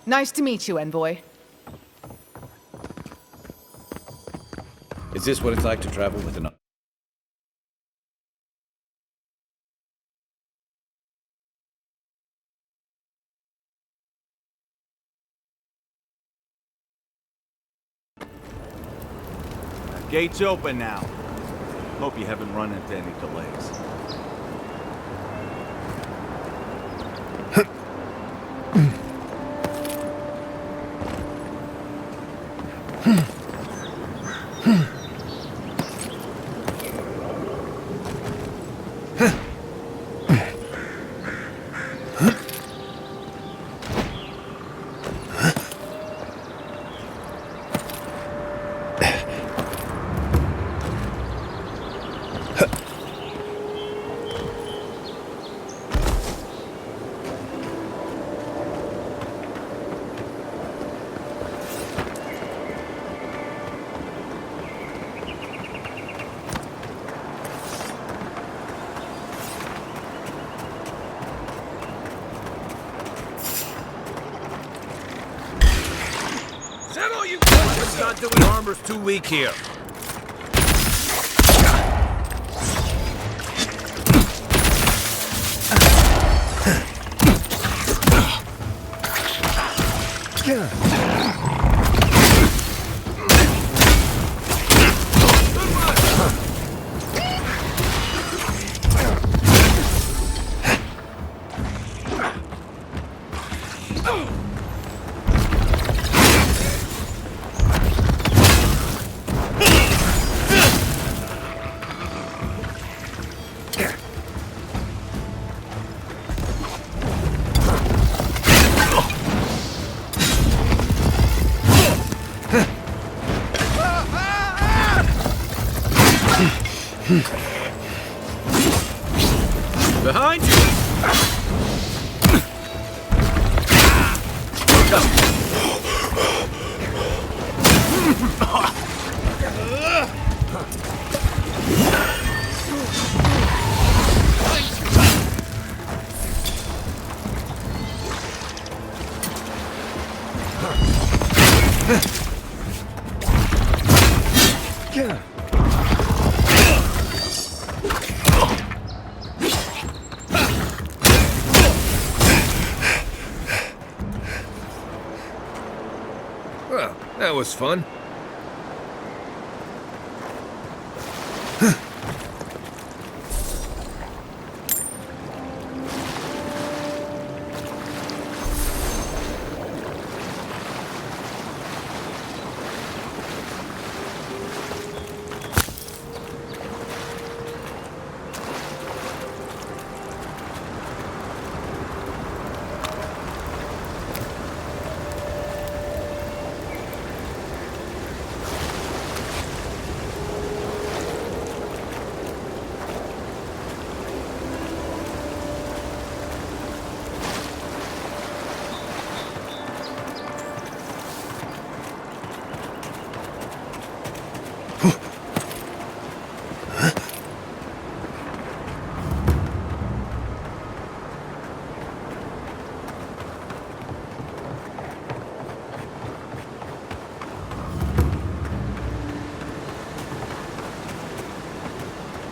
Nice to meet you, Envoy. Is this what it's like to travel with an... Gates open now. Hope you haven't run into any delays. Not doing armor's too weak here. Behind you! Well, that was fun.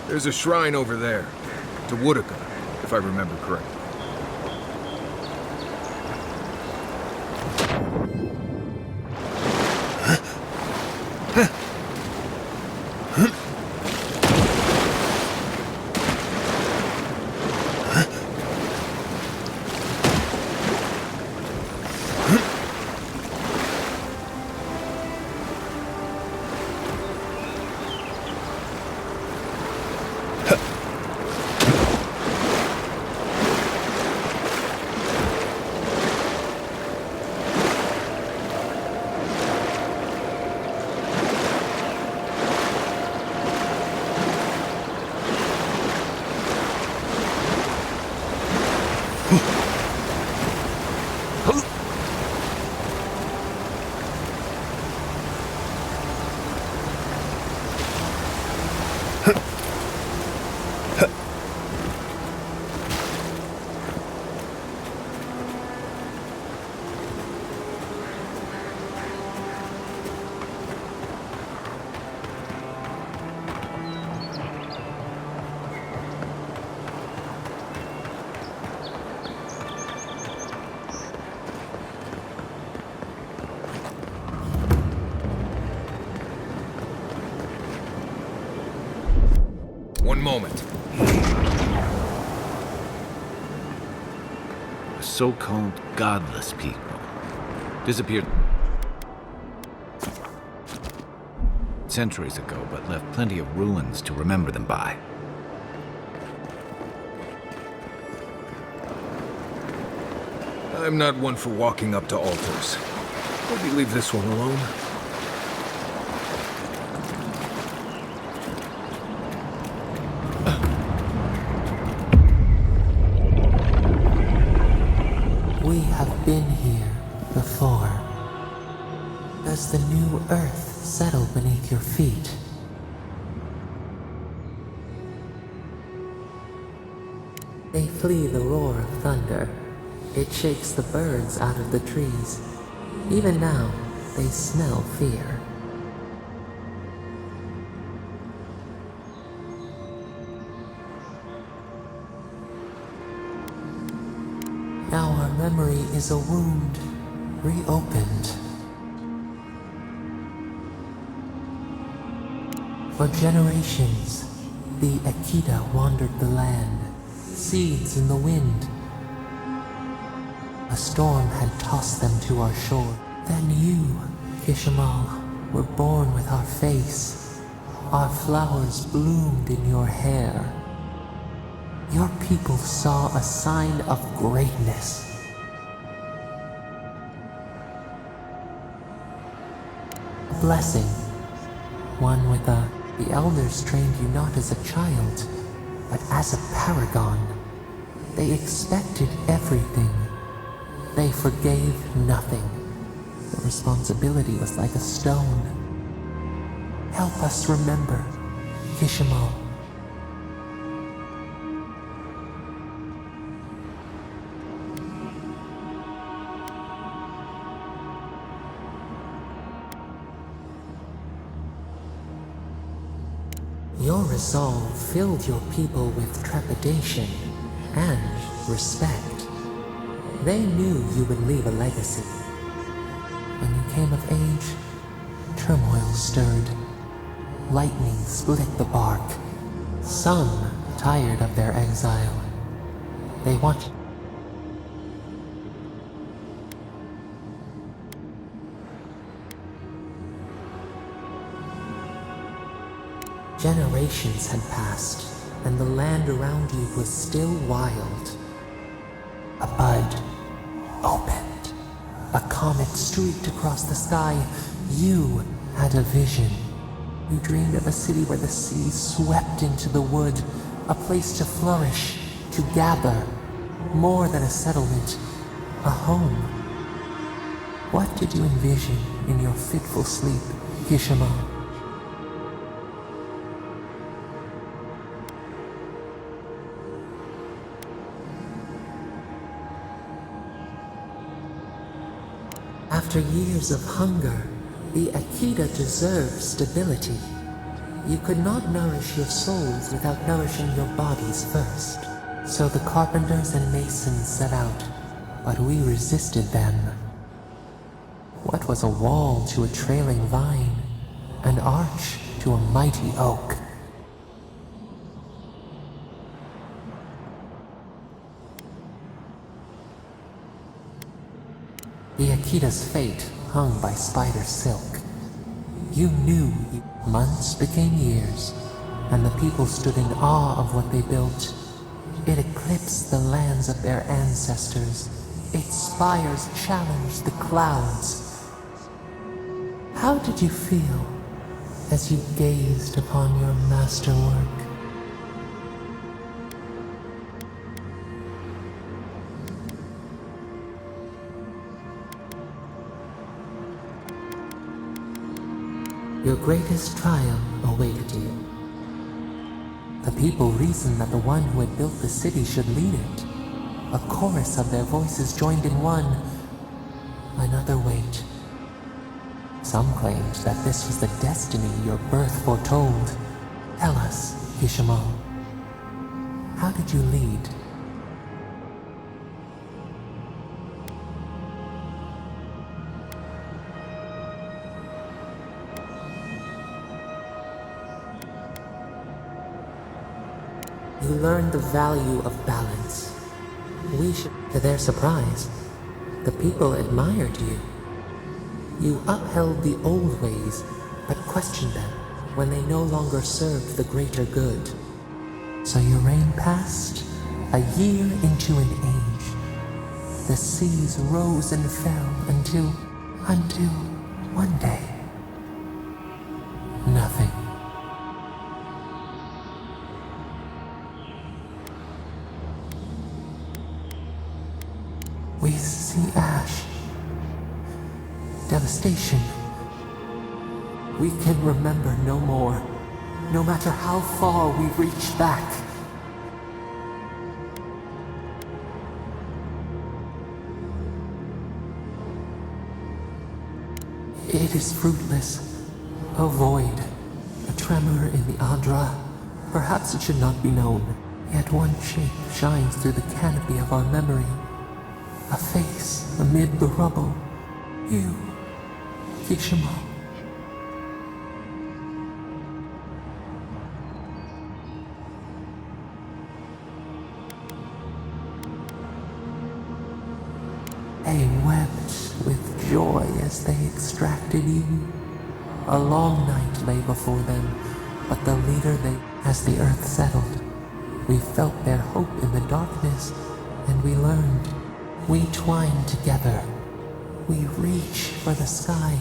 There's a shrine over there, to Woodaka, if I remember correctly. One moment. The so-called godless people disappeared centuries ago, but left plenty of ruins to remember them by. I'm not one for walking up to altars. Maybe leave this one alone. We have been here before. Does the new earth settle beneath your feet? They flee the roar of thunder. It shakes the birds out of the trees. Even now, they smell fear. Now our memory is a wound, reopened. For generations, the Akita wandered the land, seeds in the wind. A storm had tossed them to our shore. Then you, Kishimal, were born with our face. Our flowers bloomed in your hair. Your people saw a sign of greatness. A blessing. One with the elders trained you not as a child, but as a paragon. They expected everything. They forgave nothing. The responsibility was like a stone. Help us remember, Kishimal. Your resolve filled your people with trepidation and respect. They knew you would leave a legacy. When you came of age, turmoil stirred. Lightning split the bark. Some tired of their exile. They wanted. Generations had passed, and the land around you was still wild. A bud opened. A comet streaked across the sky. You had a vision. You dreamed of a city where the sea swept into the wood, a place to flourish, to gather, more than a settlement, a home. What did you envision in your fitful sleep, Kishimal? After years of hunger, the Akita deserve stability. You could not nourish your souls without nourishing your bodies first. So the carpenters and masons set out, but we resisted them. What was a wall to a trailing vine? An arch to a mighty oak? The Akita's fate hung by spider silk. You knew months became years, and the people stood in awe of what they built. It eclipsed the lands of their ancestors. Its spires challenged the clouds. How did you feel as you gazed upon your masterwork? Your greatest trial awaited you. The people reasoned that the one who had built the city should lead it. A chorus of their voices joined in one. Another wait. Some claimed that this was the destiny your birth foretold. Tell us, Kishimal, how did you lead? You learned the value of balance. To their surprise, the people admired you. You upheld the old ways, but questioned them when they no longer served the greater good. So your reign passed, a year into an age. The seas rose and fell until one day, nothing. We see ash, devastation. We can remember no more, no matter how far we reach back. It is fruitless, a void, a tremor in the Adra. Perhaps it should not be known. Yet one shape shines through the canopy of our memory. A face amid the rubble. You, Kishimo. They wept with joy as they extracted you. A long night lay before them, but the leader as the earth settled, we felt their hope in the darkness, and we learned. We twine together. We reach for the sky.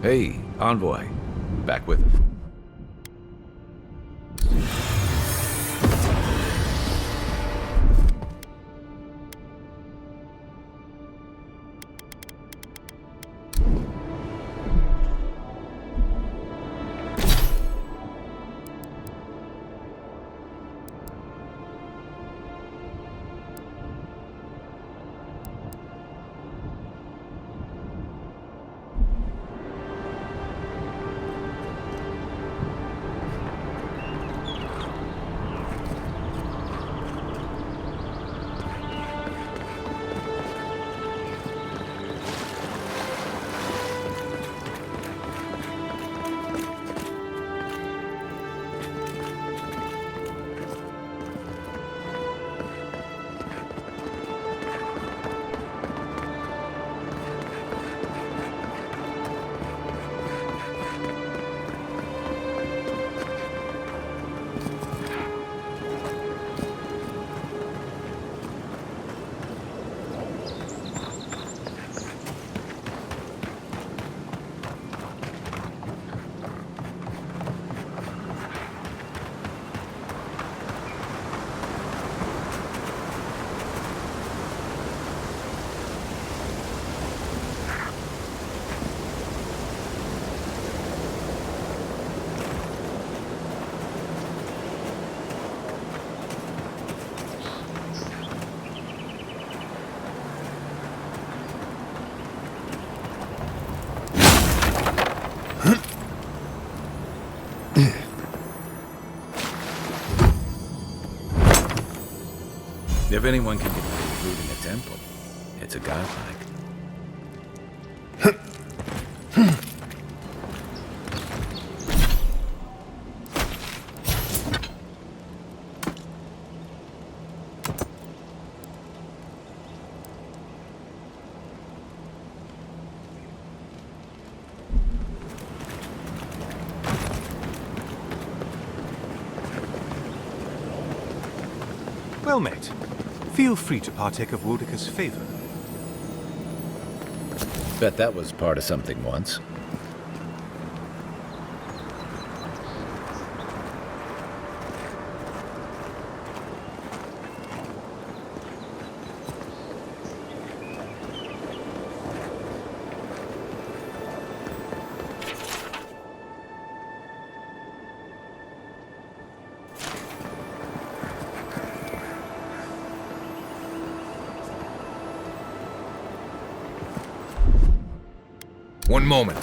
Hey, Envoy. Back with If anyone can get food in a temple, it's a godlike. Well met. Feel free to partake of Wodika's favor. Bet that was part of something once. One moment.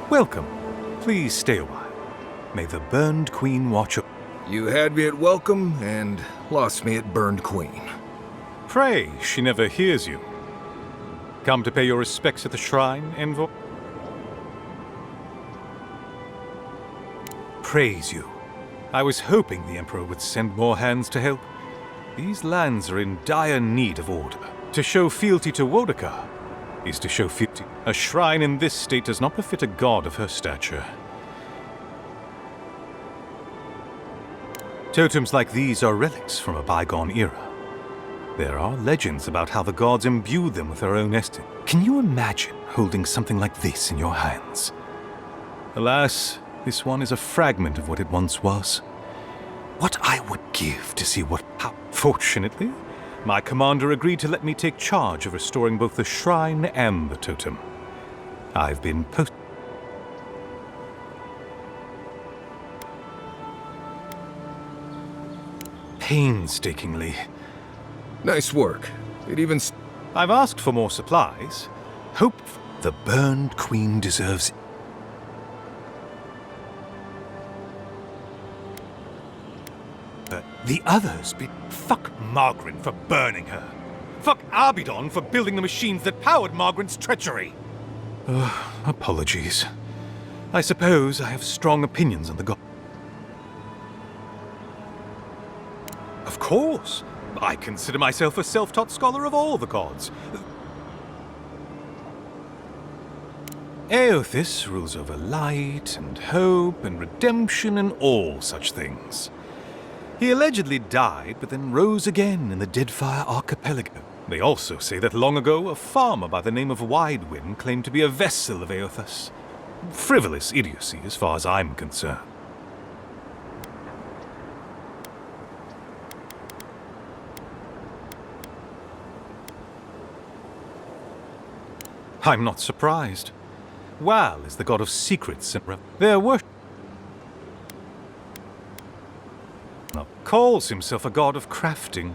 Welcome. Please stay a while. May the Burned Queen watch over. You had me at welcome and lost me at Burned Queen. Pray she never hears you. Come to pay your respects at the shrine, envoy? Praise you. I was hoping the Emperor would send more hands to help. These lands are in dire need of order. To show fealty to Wodaka is to show fealty. A shrine in this state does not befit a god of her stature. Totems like these are relics from a bygone era. There are legends about how the gods imbued them with their own essence. Can you imagine holding something like this in your hands? Alas, this one is a fragment of what it once was. What I would give to see what... Fortunately, my commander agreed to let me take charge of restoring both the shrine and the totem. I've been painstakingly. Nice work. It even... I've asked for more supplies. Hope the Burned Queen deserves... The others fuck Margaret for burning her. Fuck Arbidon for building the machines that powered Margaret's treachery. Apologies. I suppose I have strong opinions on the god. Of course. I consider myself a self-taught scholar of all the gods. Eothis rules over light and hope and redemption and all such things. He allegedly died, but then rose again in the Deadfire Archipelago. They also say that long ago, a farmer by the name of Widewind claimed to be a vessel of Eothas. Frivolous idiocy, as far as I'm concerned. I'm not surprised. Wal is the god of secrets and their worship. Calls himself a god of crafting.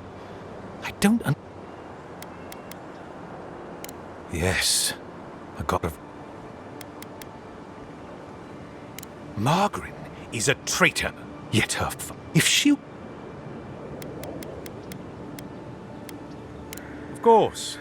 I don't Yes, a god of... Margaret is a traitor, yet her if she... Of course.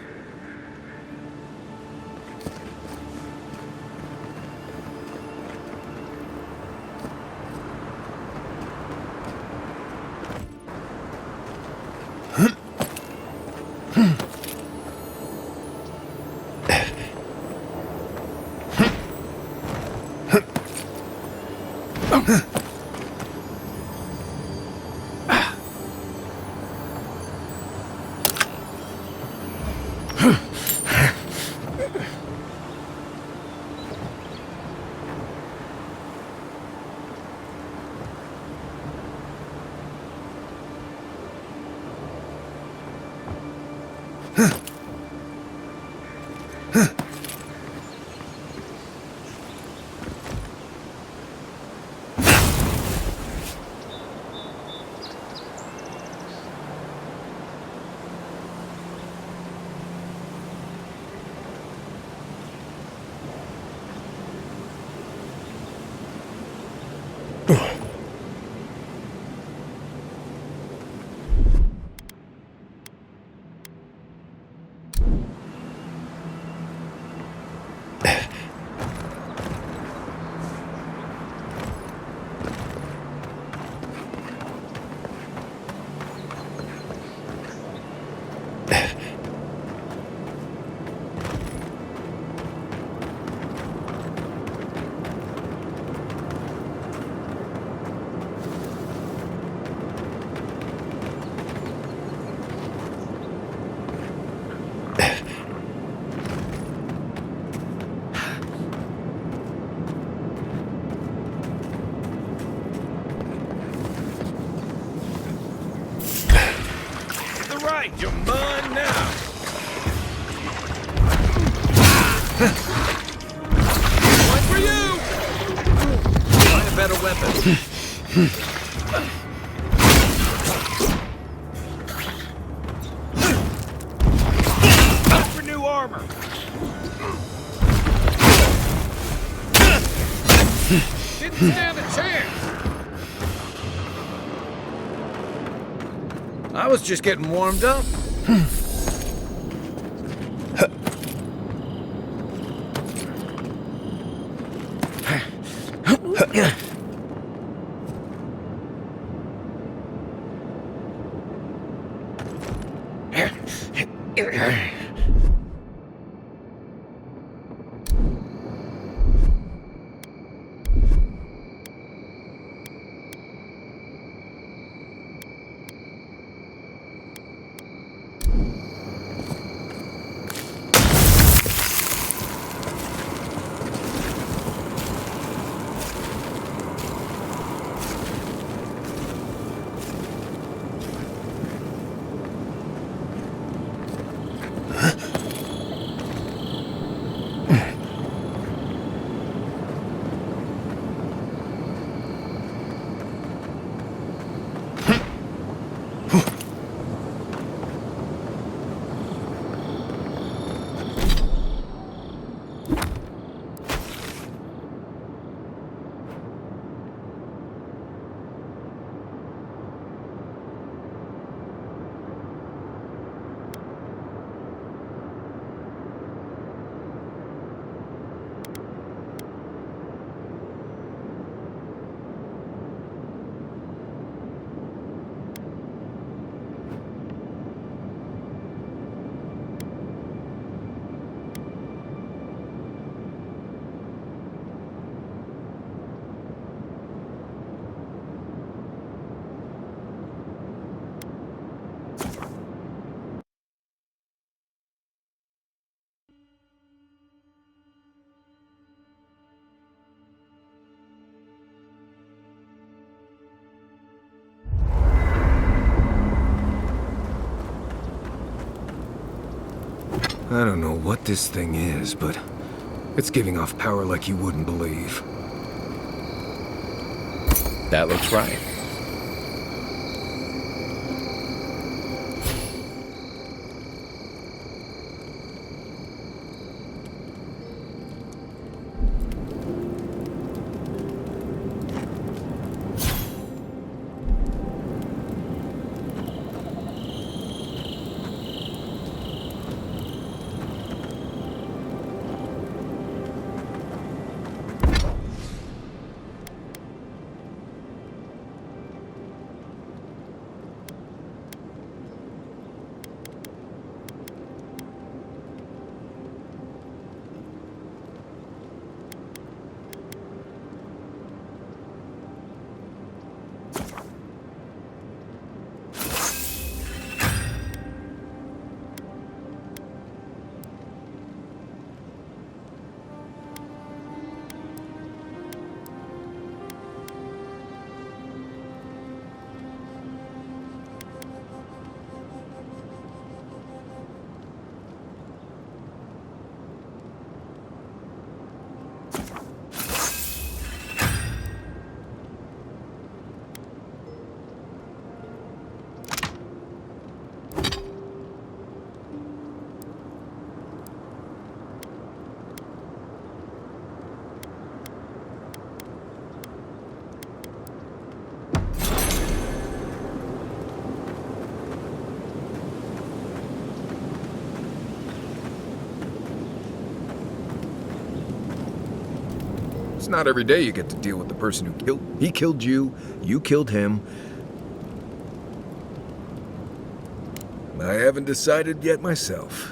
You're mine now. Time for new armor! Didn't stand a chance! I was just getting warmed up. I don't know what this thing is, but it's giving off power like you wouldn't believe. That looks right. It's not every day you get to deal with the person who he killed you, you killed him. I haven't decided yet myself.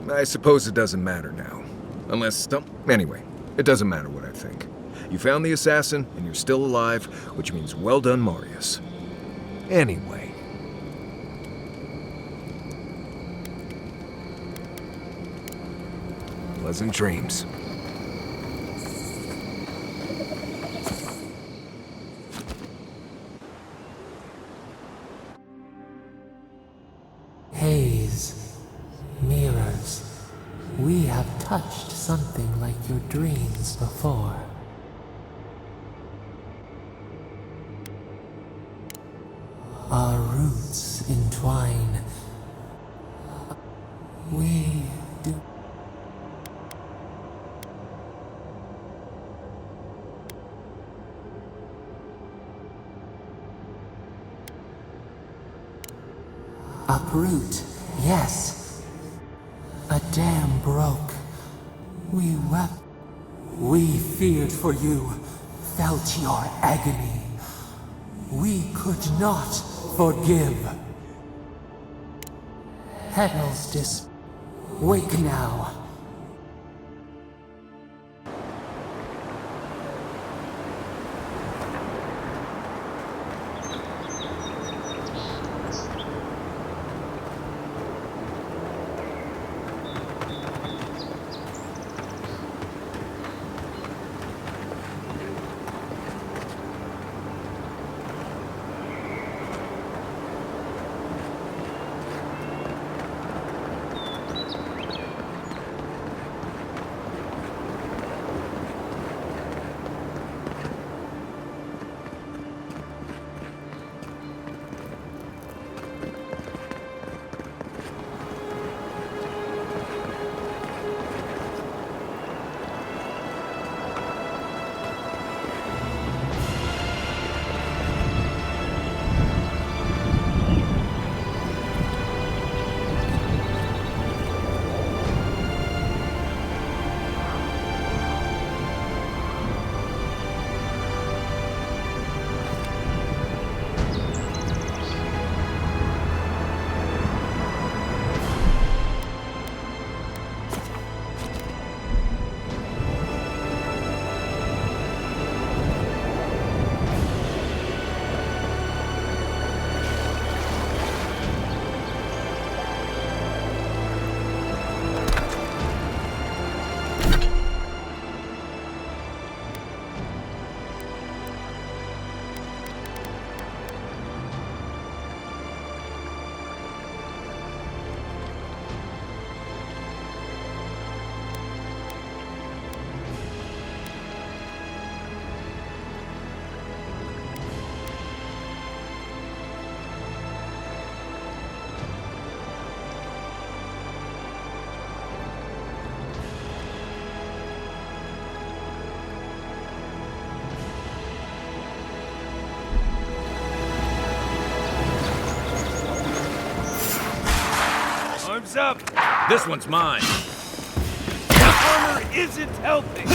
I suppose it doesn't matter now. Anyway, it doesn't matter what I think. You found the assassin, and you're still alive, which means well done, Marius. Anyway. Pleasant dreams. Haze, mirrors. We have touched something like your dreams before. roots entwine. We do. Uproot, yes. A dam broke. We wept. We feared for you, felt your agony. We could not forgive. Petals wake now. Arms up! This one's mine. Armor isn't helping!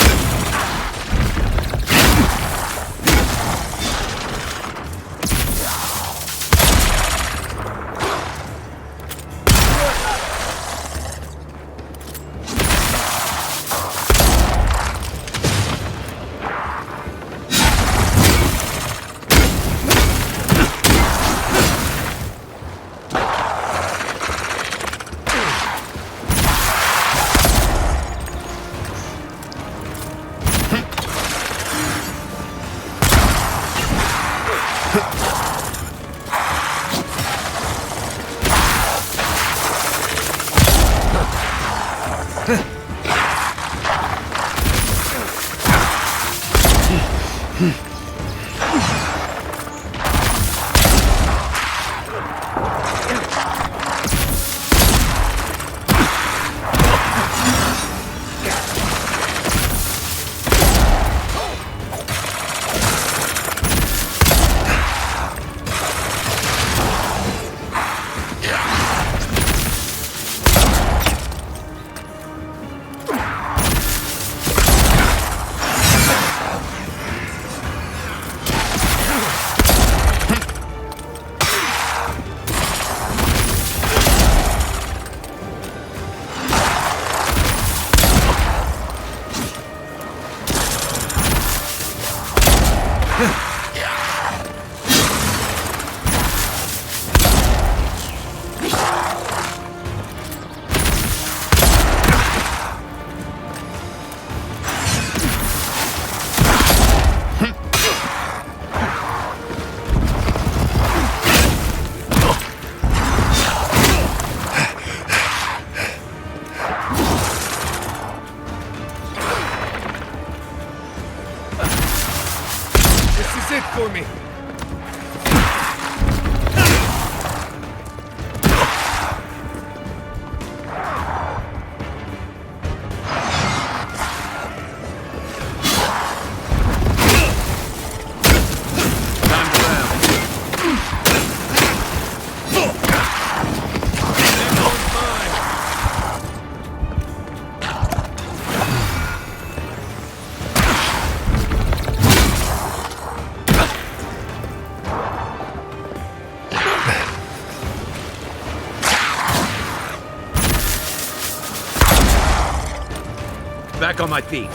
back on my feet.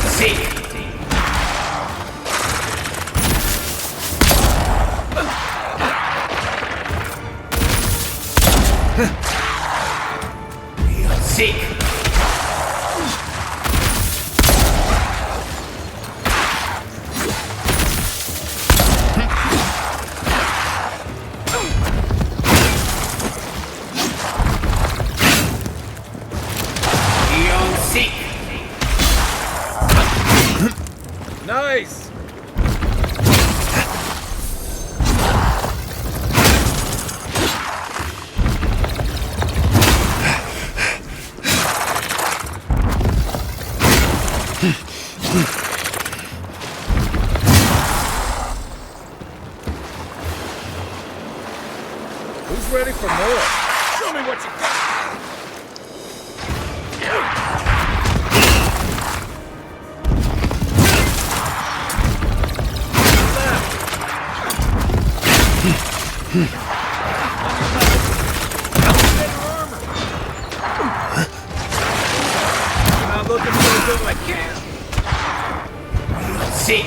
Seek. Nice! Who's ready for more? Show me what you got! I'm not looking for as though I can. Seek.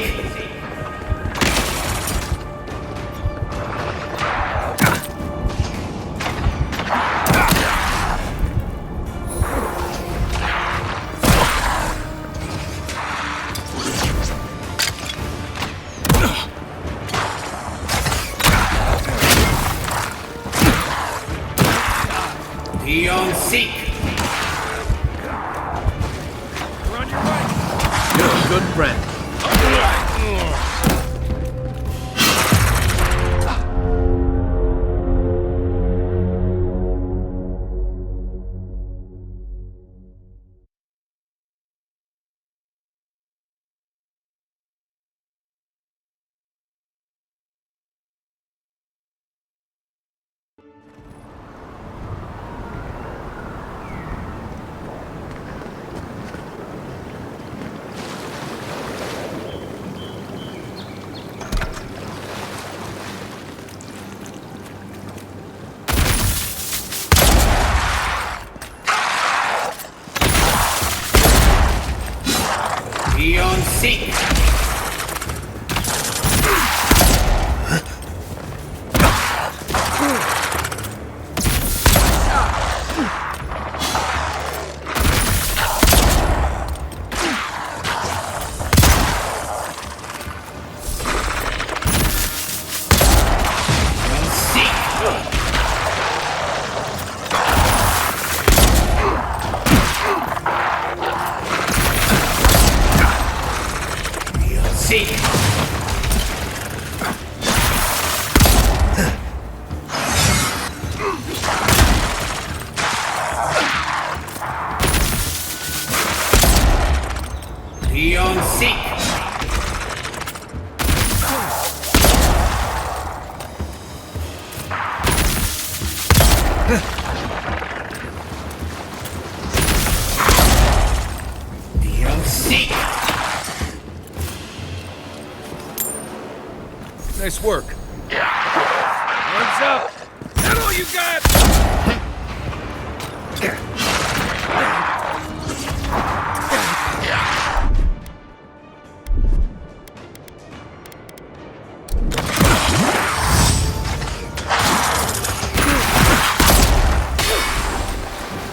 Beyond seek. We're on your right. You're a good friend. On your right. Beyond seek. Seek. Beyond seek. Beyond seek. Nice work. Hands up! Is that all you got?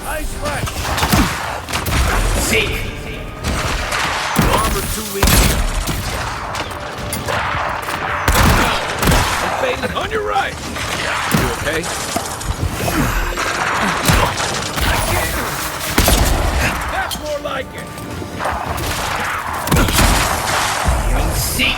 Nice right. Seek. Armor too weak. On your right! You okay? That's more like it! Beyond seek.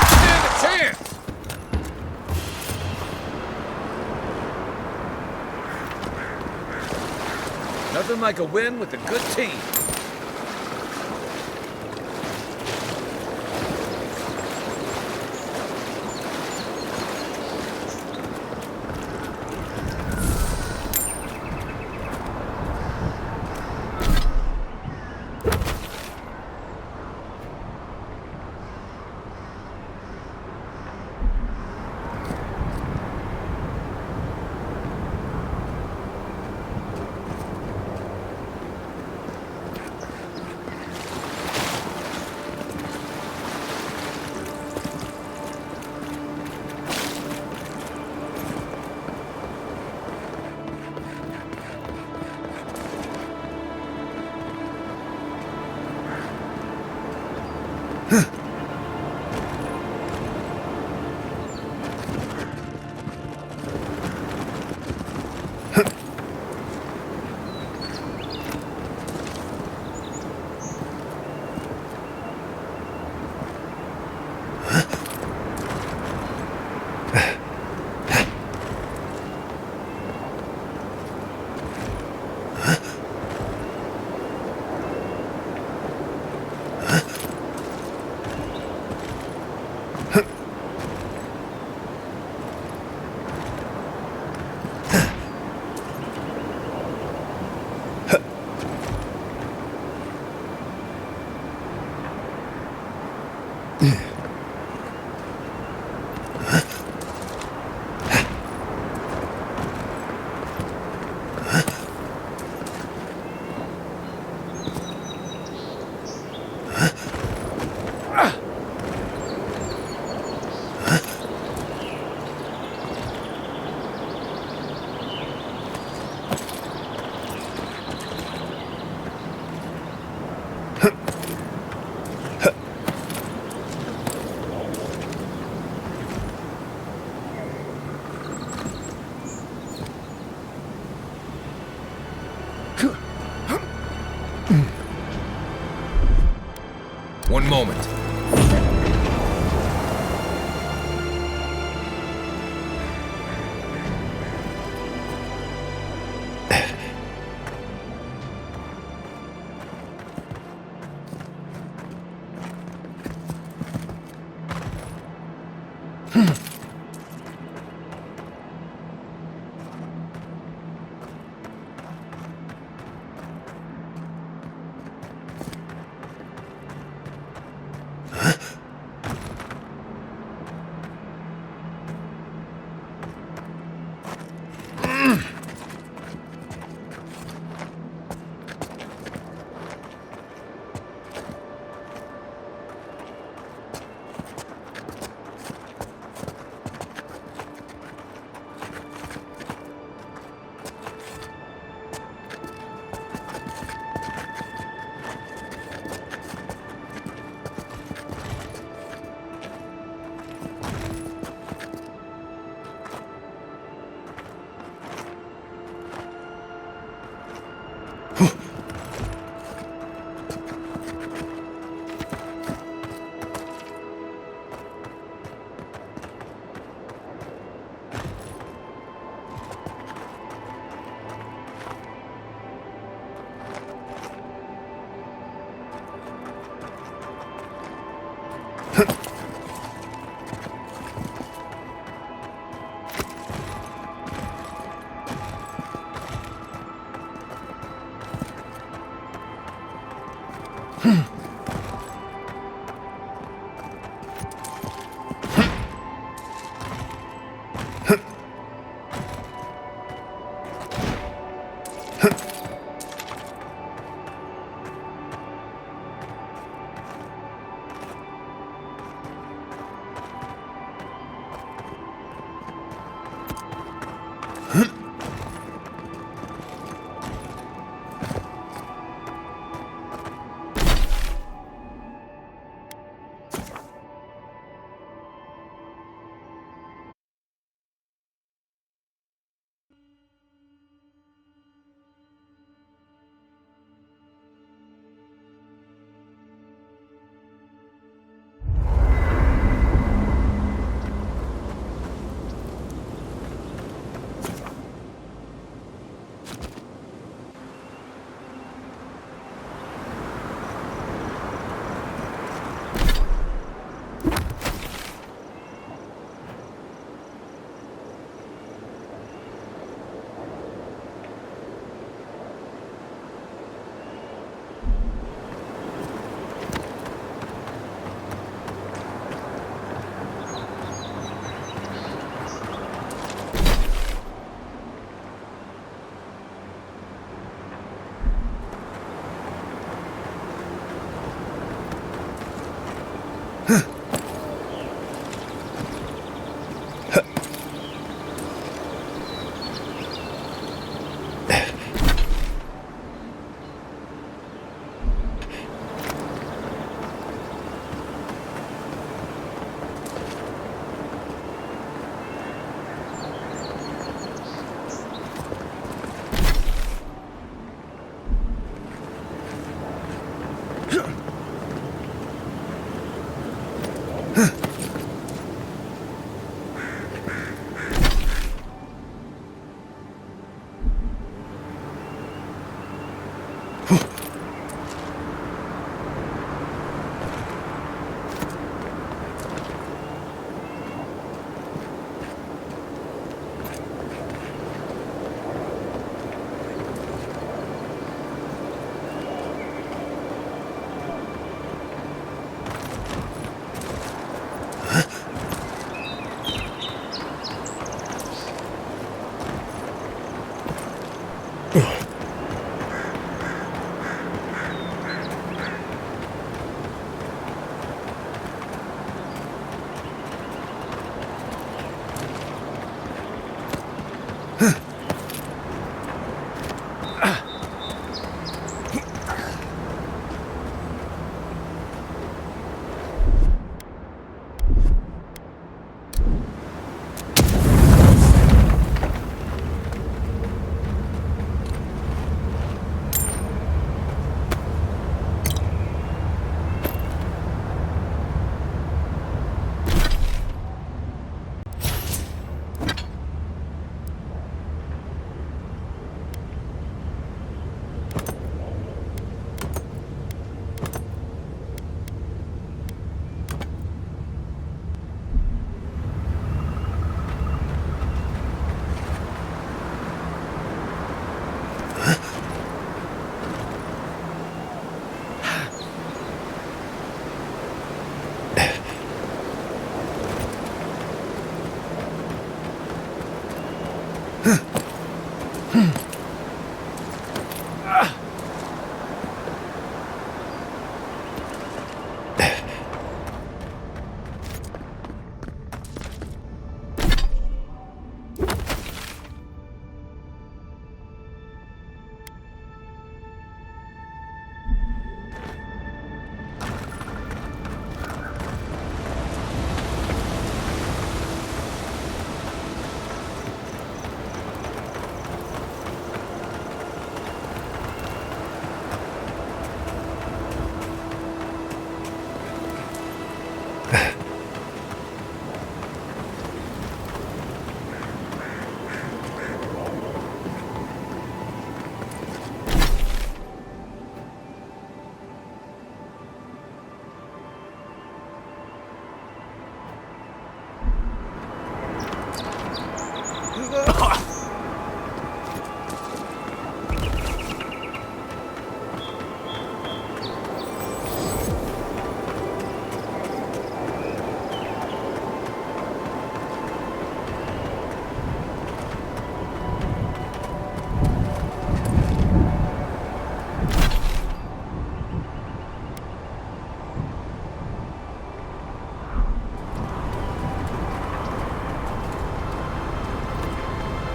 Stand a chance! Nothing like a win with a good team. One moment.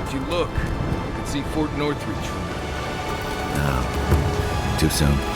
If you look, you can see Fort Northridge from No. Too soon.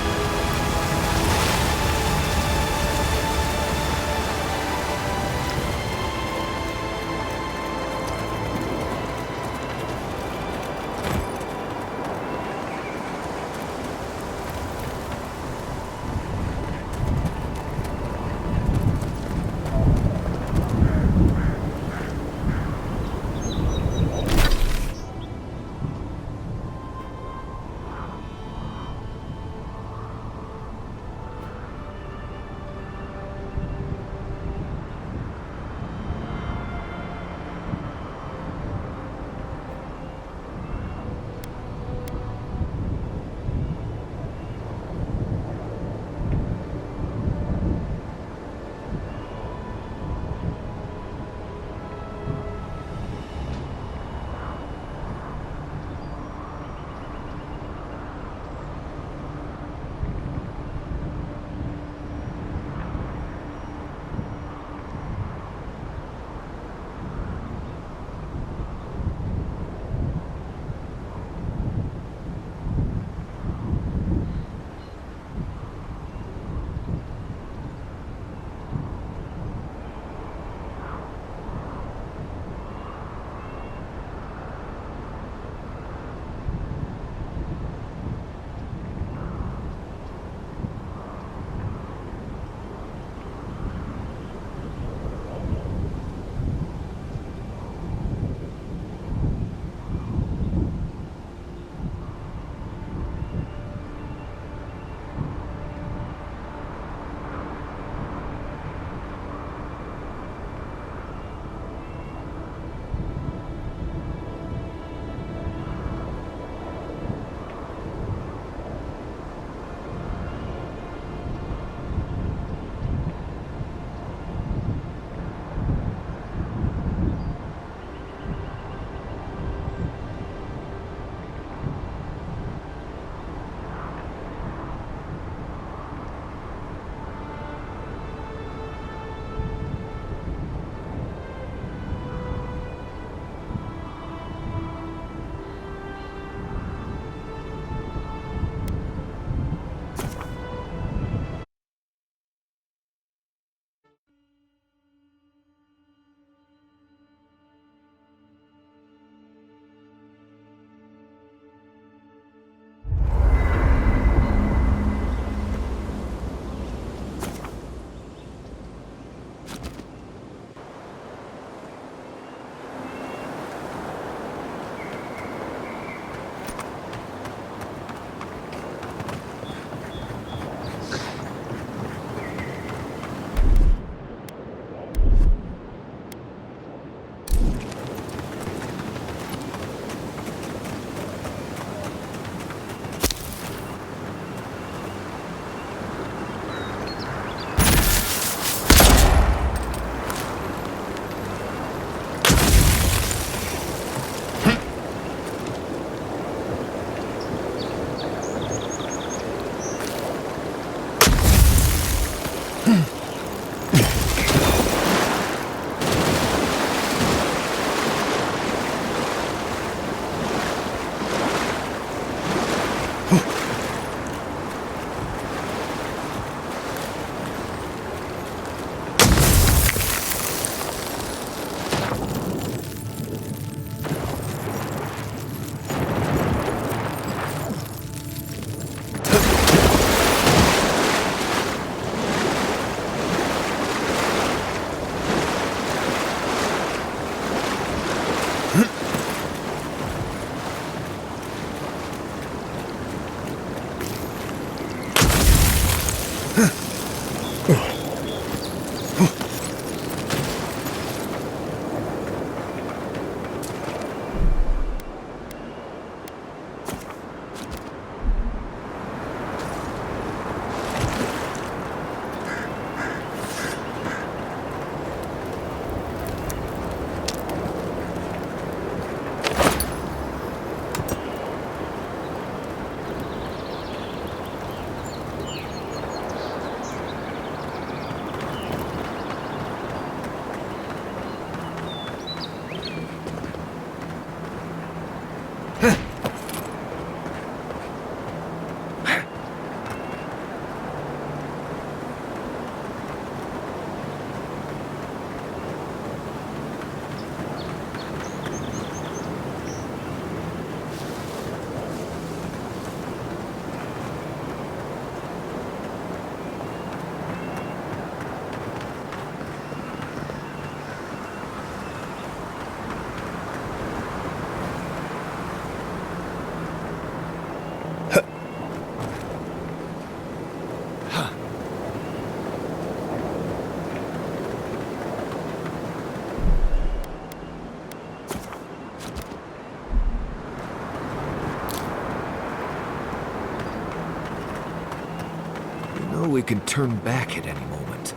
We can turn back at any moment.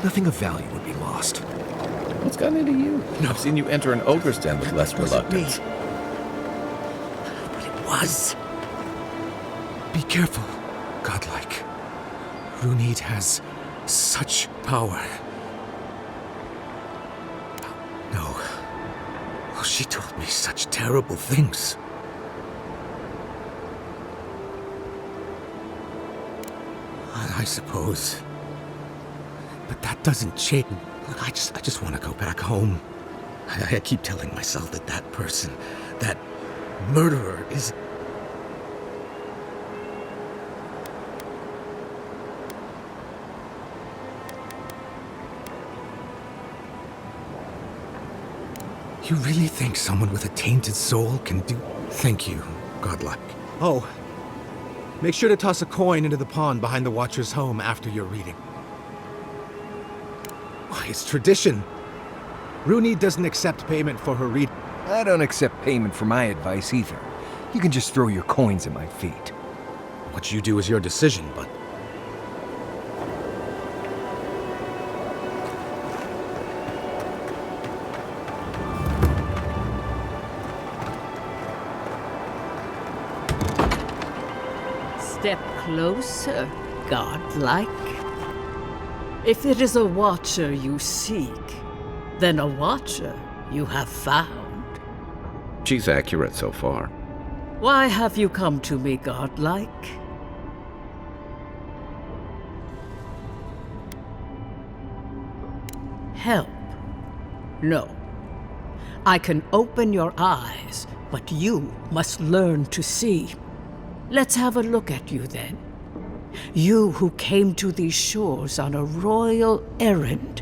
Nothing of value would be lost. What's gotten into you? I've seen you enter an ogre's den with less reluctance. But it was. Be careful, godlike. Unedited has such power. No. Oh, she told me such terrible things. I suppose. But that doesn't change. Look, I just want to go back home. I keep telling myself that that person, that murderer is... You really think someone with a tainted soul can do... Thank you, godlike. Oh. Make sure to toss a coin into the pond behind the Watcher's home after your reading. Why, it's tradition. Rooney doesn't accept payment for her reading. I don't accept payment for my advice either. You can just throw your coins at my feet. What you do is your decision, but... Step closer, godlike. If it is a watcher you seek, then a watcher you have found. She's accurate so far. Why have you come to me, godlike? Help? No. I can open your eyes, but you must learn to see. Let's have a look at you then. You who came to these shores on a royal errand.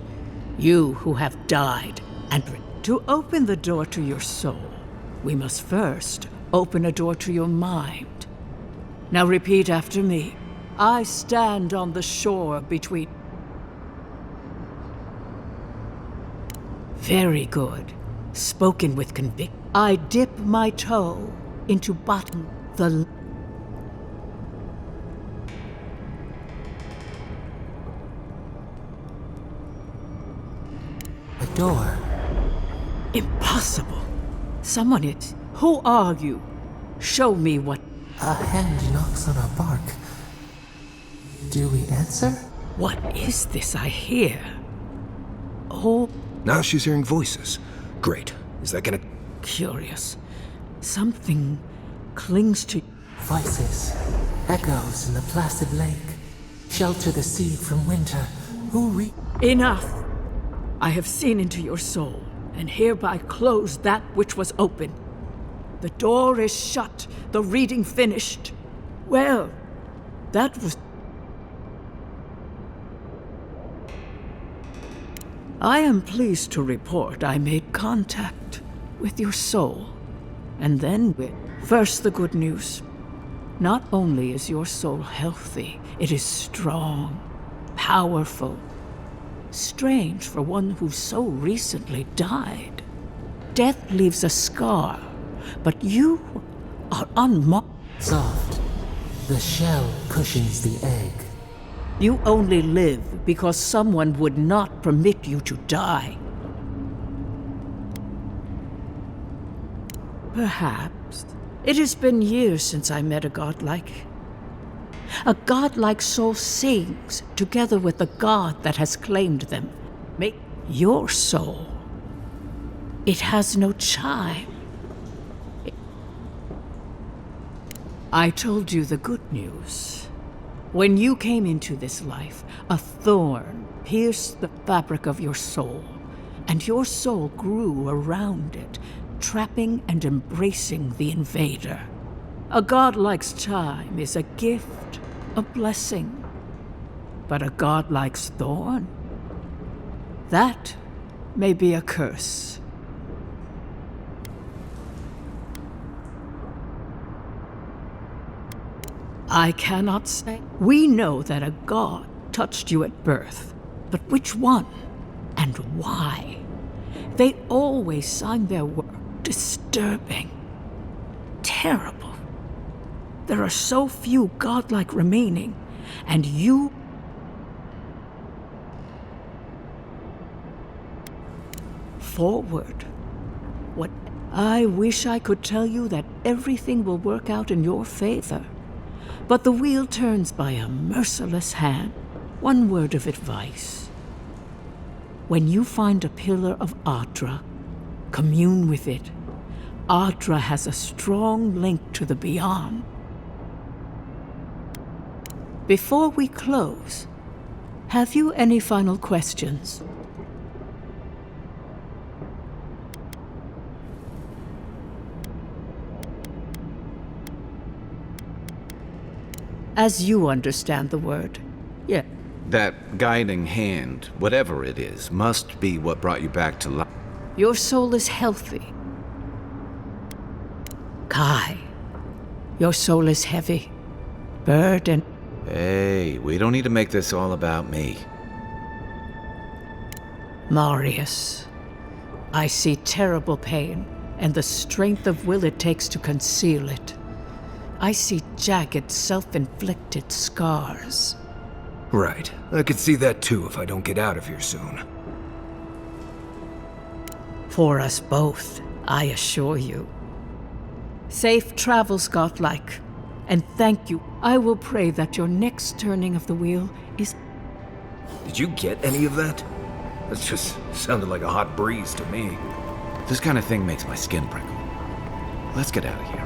You who have died and... To open the door to your soul, we must first open a door to your mind. Now repeat after me. I stand on the shore between... Very good. Spoken with conviction. I dip my toe into bottom the... A door. Impossible. Someone it. Who are you? Show me what... A hand knocks on our bark. Do we answer? What is this I hear? Oh, Now she's hearing voices. Great. Is that gonna... curious. Something clings to... Voices. Echoes in the placid lake. Shelter the seed from winter. Enough! I have seen into your soul, and hereby close that which was open. The door is shut, the reading finished. Well, that was... I am pleased to report I made contact with your soul. And then with... First the good news. Not only is your soul healthy, it is strong, powerful. Strange for one who so recently died. Death leaves a scar, but you are unmarked. Soft. The shell cushions the egg. You only live because someone would not permit you to die. Perhaps. It has been years since I met a godlike. A godlike soul sings together with the god that has claimed them. Make your soul. It has no chime. I told you the good news. When you came into this life, a thorn pierced the fabric of your soul, and your soul grew around it, trapping and embracing the invader. A godlike's chime is a gift, a blessing. But a godlike's thorn? That may be a curse. I cannot say. We know that a god touched you at birth, but which one and why? They always sign their work disturbing, terrible. There are so few godlike remaining, and you... Forward. What? I wish I could tell you that everything will work out in your favor. But the wheel turns by a merciless hand. One word of advice. When you find a pillar of Ardra, commune with it. Ardra has a strong link to the beyond. Before we close, have you any final questions? As you understand the word, yeah. That guiding hand, whatever it is, must be what brought you back to life. Your soul is healthy. Kai, your soul is heavy, burdened. Hey, we don't need to make this all about me. Marius, I see terrible pain and the strength of will it takes to conceal it. I see jagged, self-inflicted scars. Right. I could see that too if I don't get out of here soon. For us both, I assure you. Safe travels, godlike. And thank you. I will pray that your next turning of the wheel is... Did you get any of that? That just sounded like a hot breeze to me. This kind of thing makes my skin prickle. Let's get out of here.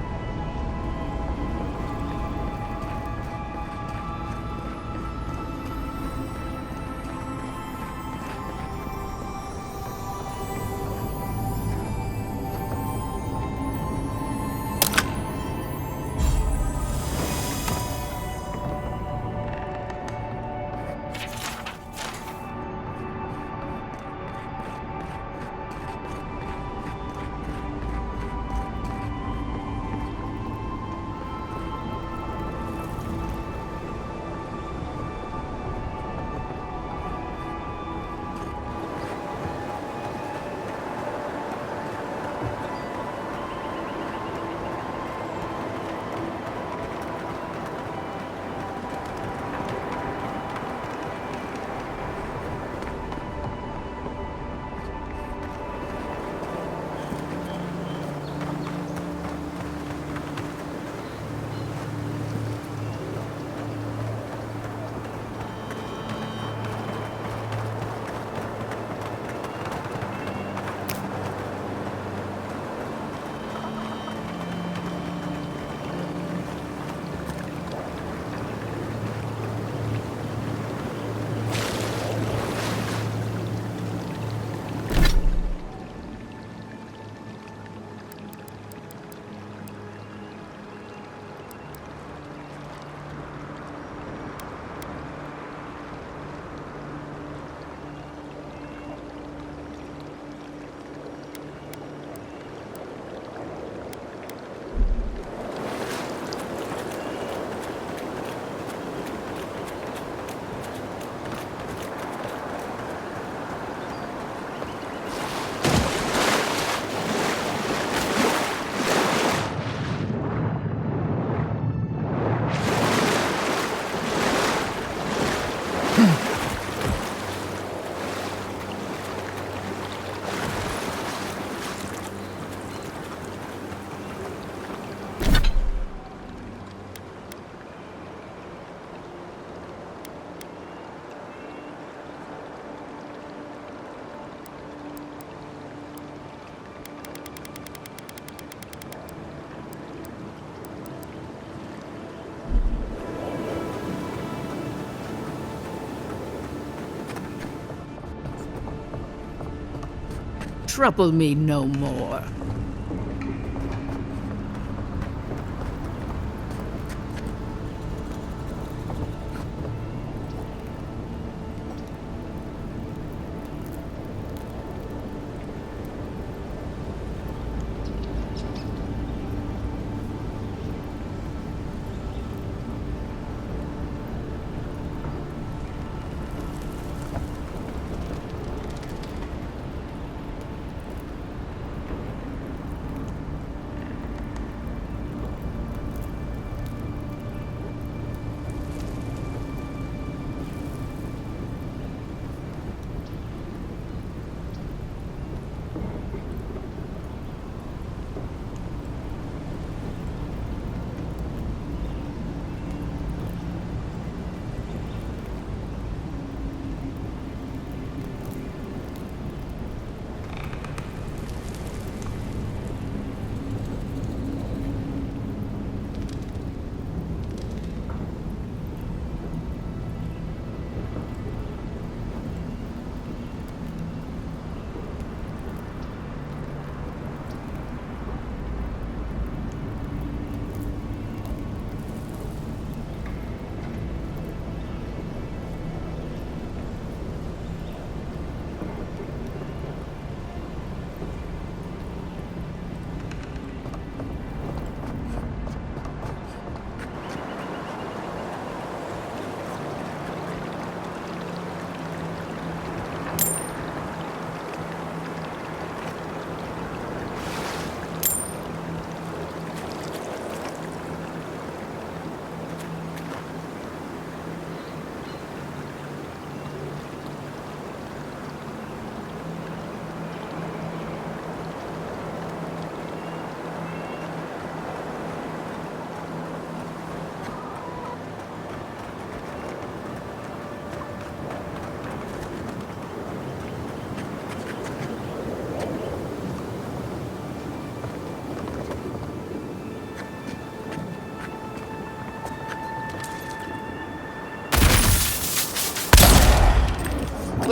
Trouble me no more.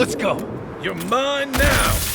Let's go. You're mine now!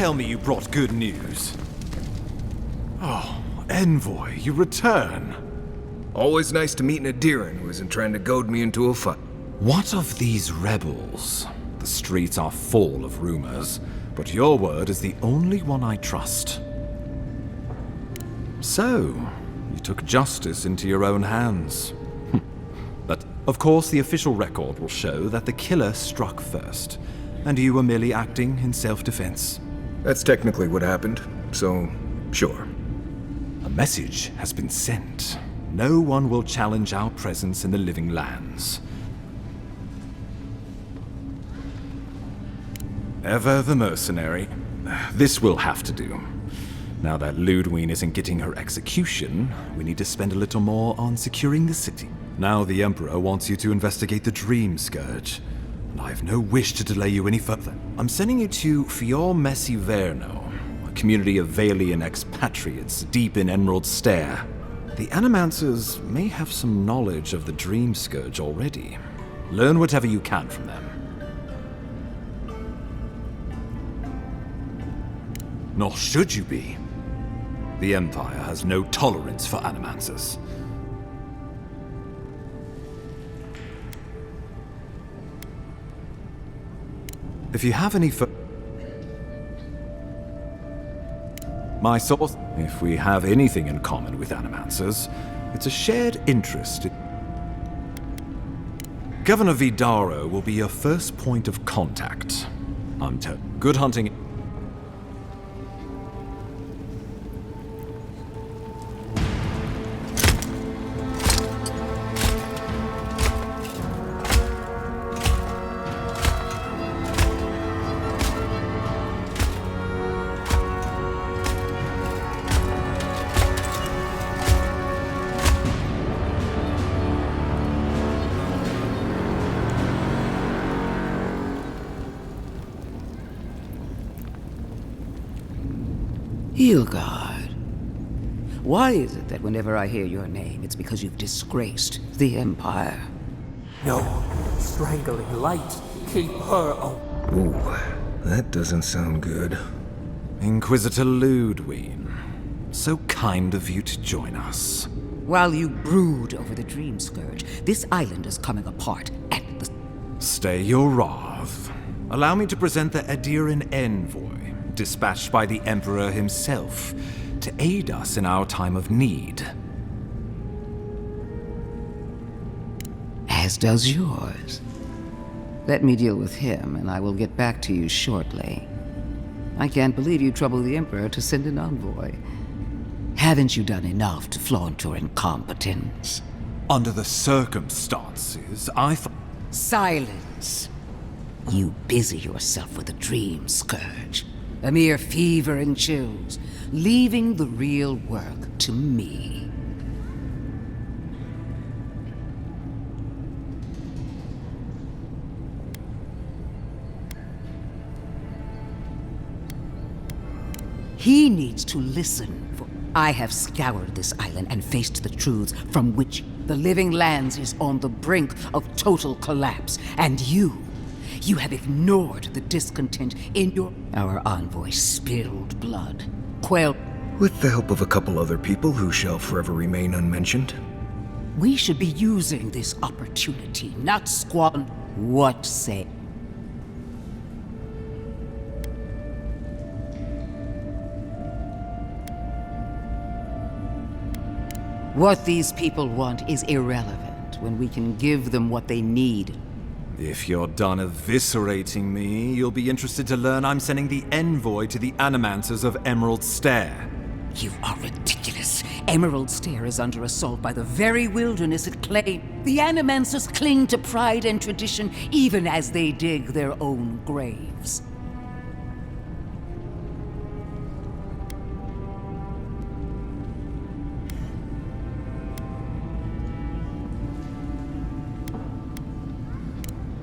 tell me you brought good news. Oh, Envoy, you return. Always nice to meet an Adiran who isn't trying to goad me into a fight. What of these rebels? The streets are full of rumors, but your word is the only one I trust. So, you took justice into your own hands. But, of course, the official record will show that the killer struck first, and you were merely acting in self-defense. That's technically what happened, so sure. A message has been sent. No one will challenge our presence in the living lands. Ever the mercenary. This will have to do. Now that Ludwig isn't getting her execution, we need to spend a little more on securing the city. Now the Emperor wants you to investigate the Dream Scourge, and I have no wish to delay you any further. I'm sending you to Fior Messi Verno, a community of Valian expatriates deep in Emerald Stair. The Animancers may have some knowledge of the Dream Scourge already. Learn whatever you can from them. Nor should you be. The Empire has no tolerance for Animancers. If you have any My source, if we have anything in common with Animancers, it's a shared interest. Governor Vidaro will be your first point of contact. Good hunting. Hilgard. Why is it that whenever I hear your name, it's because you've disgraced the Empire? No, strangling light. Keep her away. Ooh, that doesn't sound good. Inquisitor Ludwig, so kind of you to join us. While you brood over the Dream Scourge, this island is coming apart at the... Stay your wrath. Allow me to present the Adiran Envoy, dispatched by the Emperor himself, to aid us in our time of need. As does yours. Let me deal with him, and I will get back to you shortly. I can't believe you troubled the Emperor to send an envoy. Haven't you done enough to flaunt your incompetence? Under the circumstances, I thought... Silence! You busy yourself with the Dream Scourge. A mere fever and chills, leaving the real work to me. He needs to listen, for I have scoured this island and faced the truths from which the living lands is on the brink of total collapse, and you have ignored the discontent in your... Our envoy spilled blood, quelled... With the help of a couple other people who shall forever remain unmentioned. We should be using this opportunity, not squander. What say? What these people want is irrelevant when we can give them what they need. If you're done eviscerating me, you'll be interested to learn I'm sending the envoy to the Animancers of Emerald Stair. You are ridiculous. Emerald Stair is under assault by the very wilderness it claims. The Animancers cling to pride and tradition even as they dig their own graves.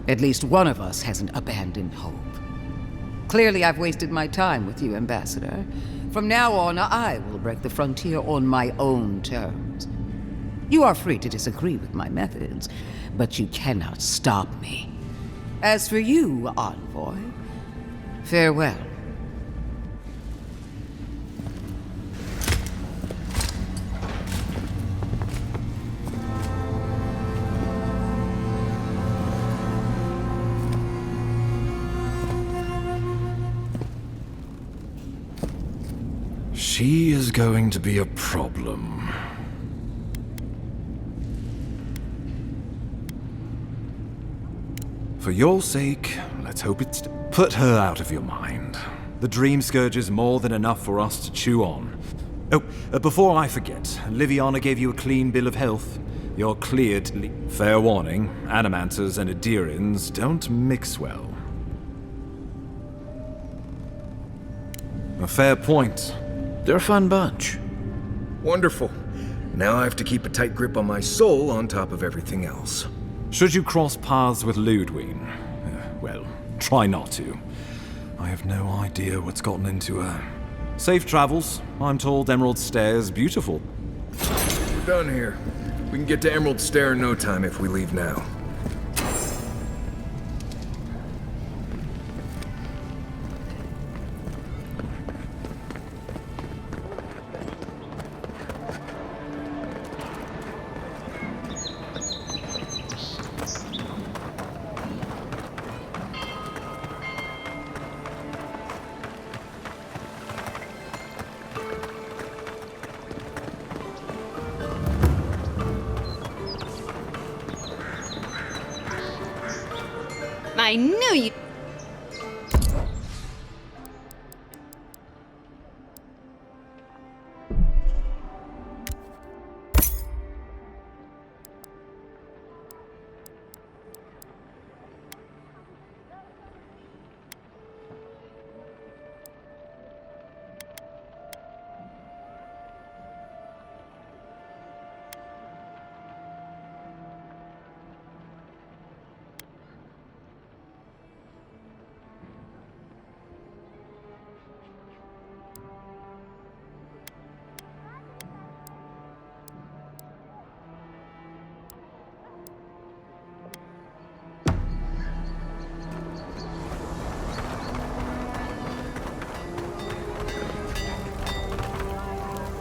At least one of us hasn't abandoned hope. Clearly, I've wasted my time with you, Ambassador. From now on, I will break the frontier on my own terms. You are free to disagree with my methods, but you cannot stop me. As for you, Envoy, farewell. She is going to be a problem. For your sake, let's hope it's... Put her out of your mind. The Dream Scourge is more than enough for us to chew on. Oh, before I forget, Liviana gave you a clean bill of health. You're cleared. Fair warning, Animanters and Adirans don't mix well. A fair point. They're a fun bunch. Wonderful. Now I have to keep a tight grip on my soul on top of everything else. Should you cross paths with Ludwig, well, try not to. I have no idea what's gotten into her. Safe travels. I'm told Emerald Stair's beautiful. We're done here. We can get to Emerald Stair in no time if we leave now. I knew you...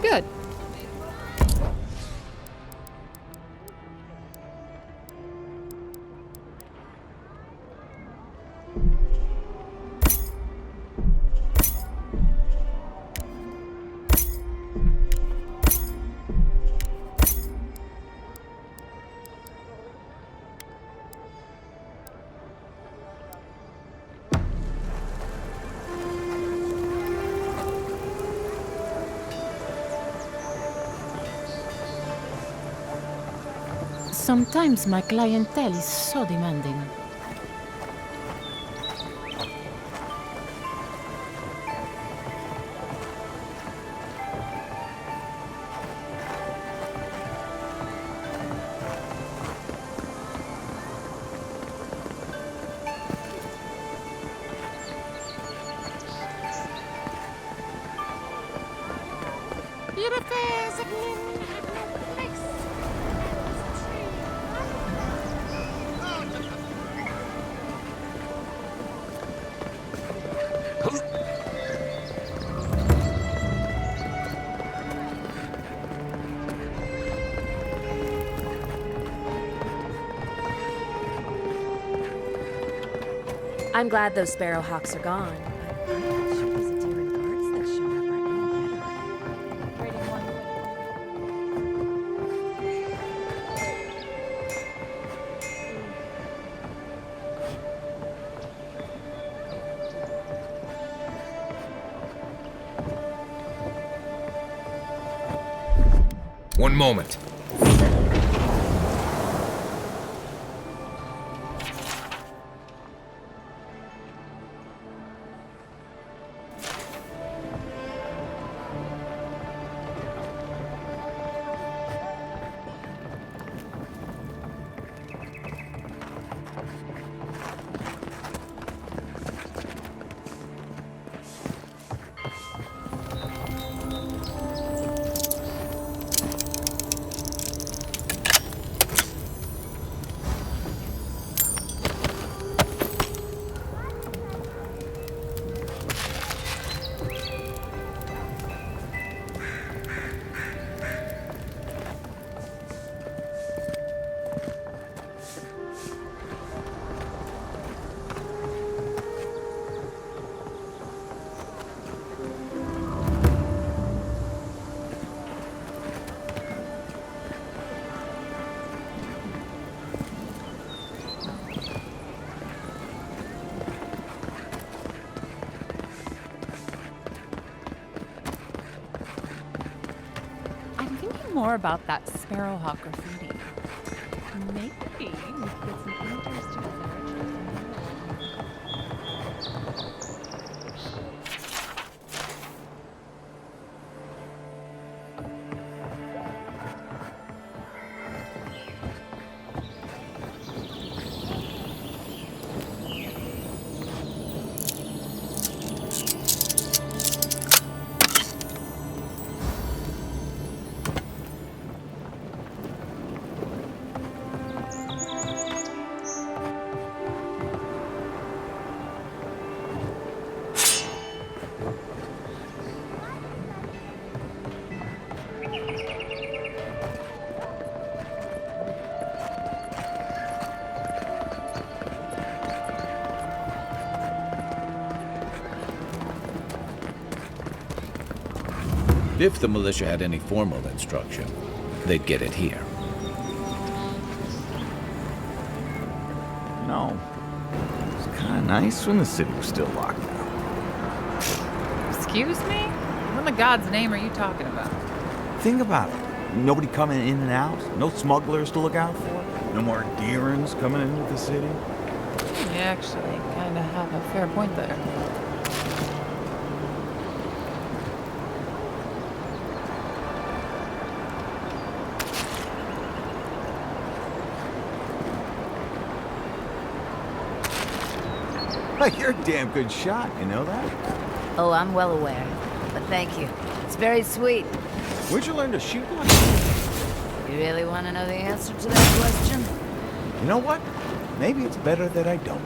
Good. Sometimes my clientele is so demanding. Your affairs of men have no place. I'm glad those sparrowhawks are gone. But I'm not sure these Adiran guards that showed up are any better. Rating 1. One moment. more about that Sparrowhawk graffiti. Maybe we could get some answers together. If the militia had any formal instruction, they'd get it here. No. It's kind of nice when the city was still locked down. Excuse me? What in the God's name are you talking about? Think about it. Nobody coming in and out. No smugglers to look out for. No more deerins coming into the city. You actually kind of have a fair point there. You're a damn good shot, you know that? Oh, I'm well aware. But thank you. It's very sweet. Where'd you learn to shoot like that? You really want to know the answer to that question? You know what? Maybe it's better that I don't.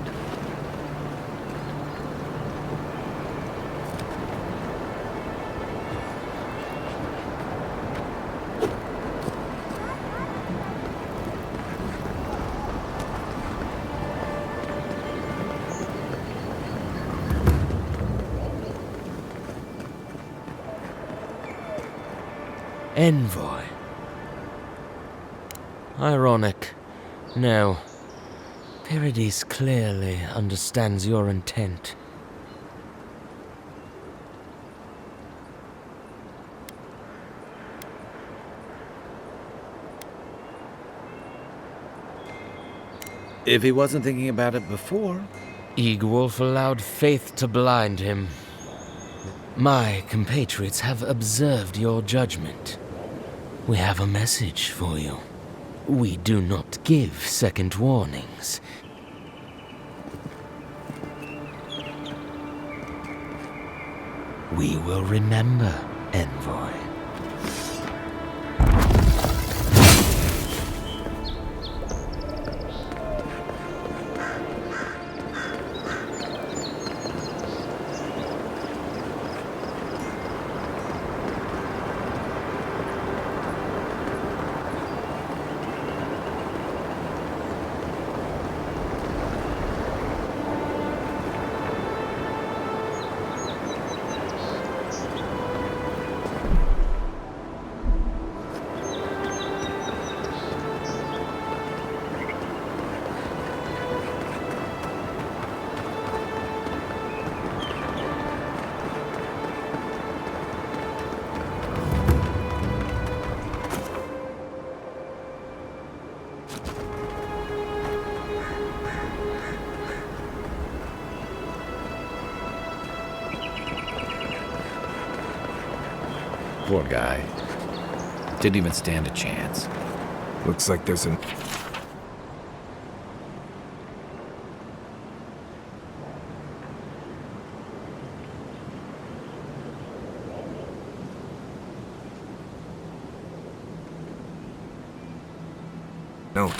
Envoy. Ironic. No. Paradis clearly understands your intent. If he wasn't thinking about it before. Eagwolf allowed faith to blind him. My compatriots have observed your judgment. We have a message for you. We do not give second warnings. We will remember, Envoy. Poor guy. Didn't even stand a chance. Looks like there's an... note.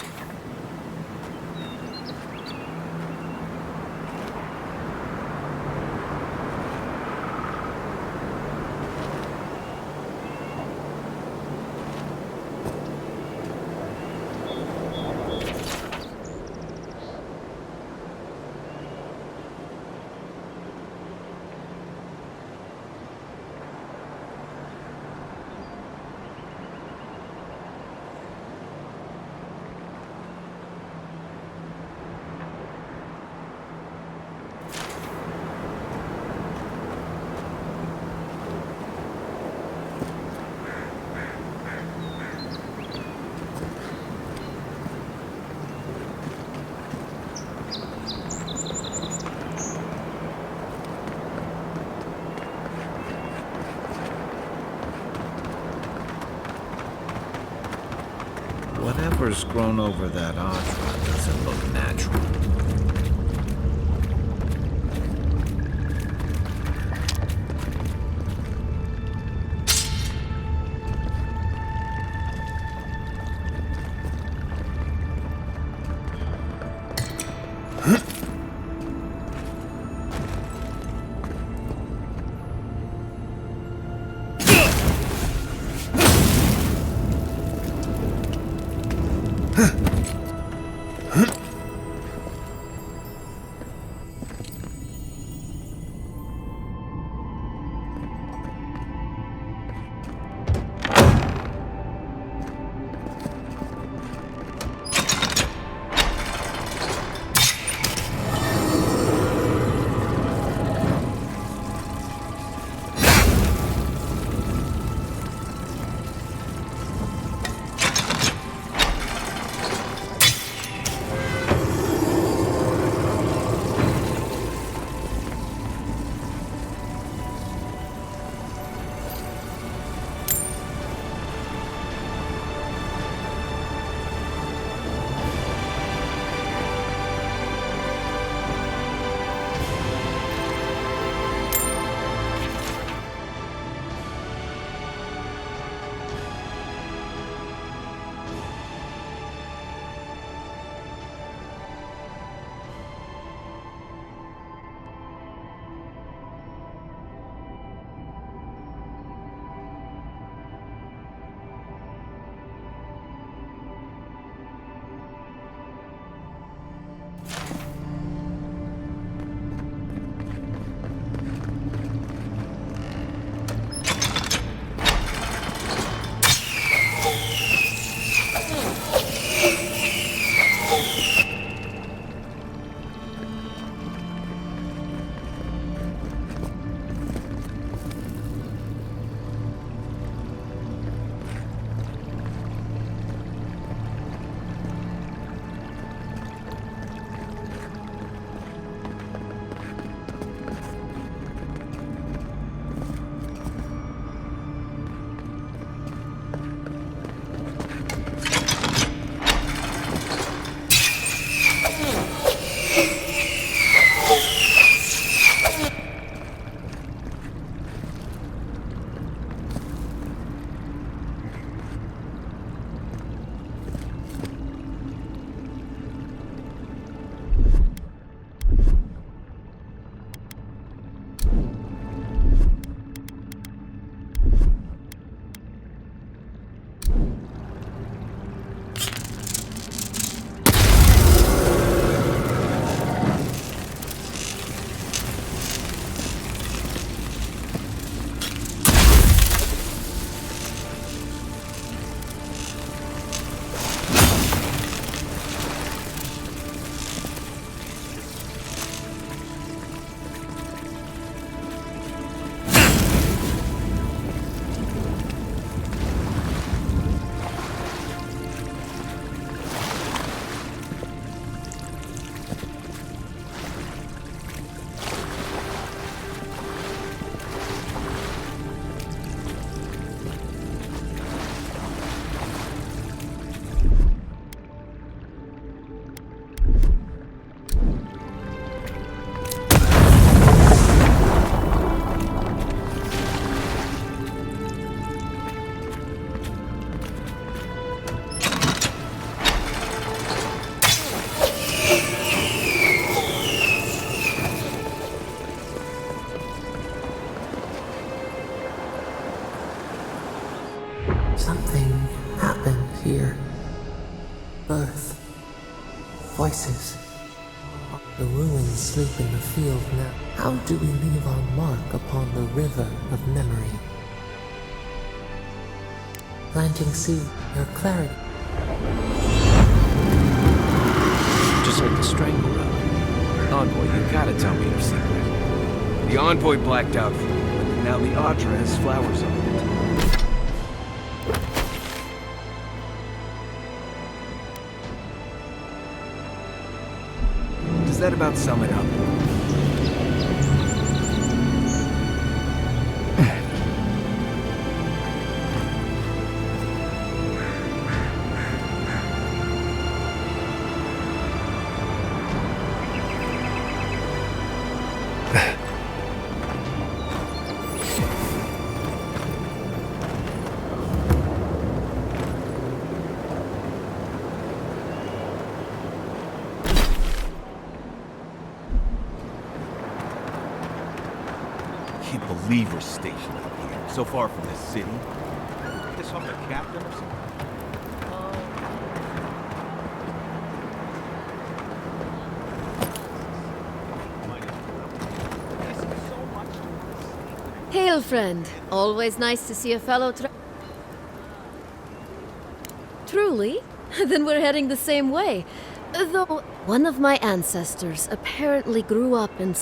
whatever's grown over that Audra doesn't look natural. Something happened here. Birth. Voices. The ruins sleep in the field now. How do we leave our mark upon the river of memory? Planting seed, your clarity. Just like the strangle rub. Envoy, you gotta tell me your secret. The Envoy blacked out for you, and now the Audra has flowers on it. Does that about sum it up? reliever station out here, so far from this city. This from the captain or something? Hail, friend. Always nice to see a fellow Truly? Then we're heading the same way. Though one of my ancestors apparently grew up in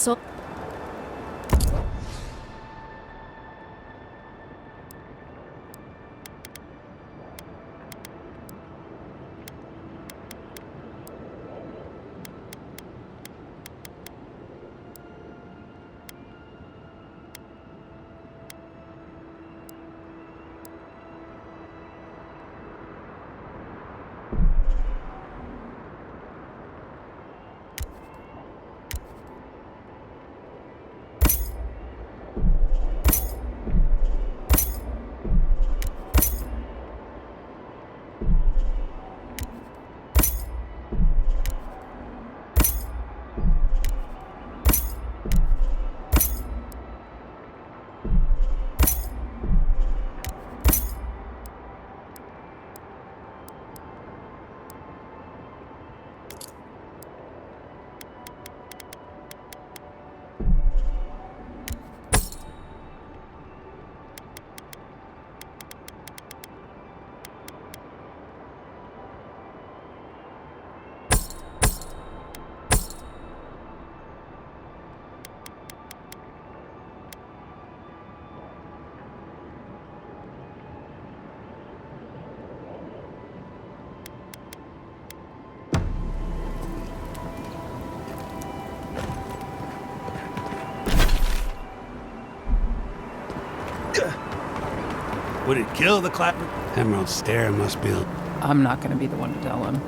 Would it kill the clapper? Emerald Stair must be... I'm not gonna be the one to tell him.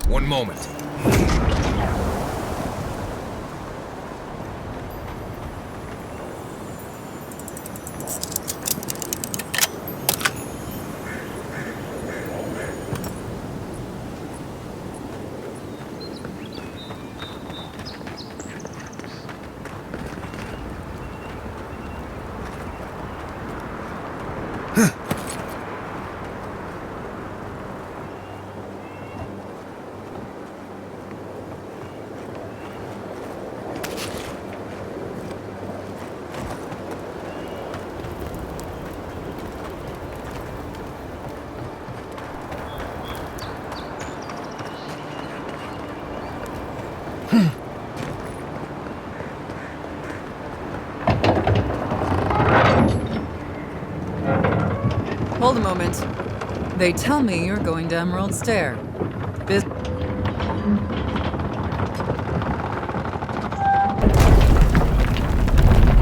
One moment. Hold a moment. They tell me you're going to Emerald Stair.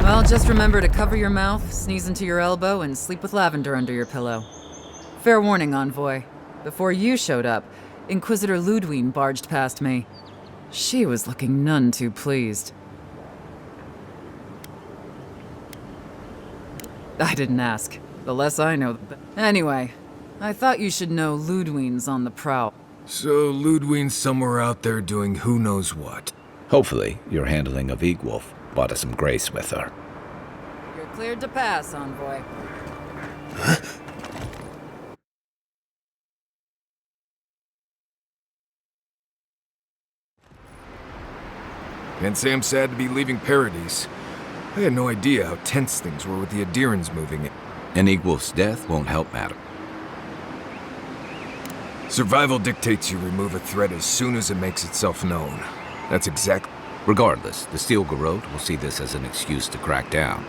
Well, just remember to cover your mouth, sneeze into your elbow, and sleep with lavender under your pillow. Fair warning, Envoy. Before you showed up, Inquisitor Ludwine barged past me. She was looking none too pleased. I didn't ask. The less I know, the better. Anyway, I thought you should know Ludwine's on the prowl. So Ludwine's somewhere out there doing who knows what. Hopefully, your handling of Egwolf brought us some grace with her. You're cleared to pass, Envoy. Can't say I'm sad to be leaving Paradise. I had no idea how tense things were with the Adirans moving in. And Egwolf's death won't help matter. Survival dictates you remove a threat as soon as it makes itself known. That's exactly... Regardless, the Steel Garrote will see this as an excuse to crack down.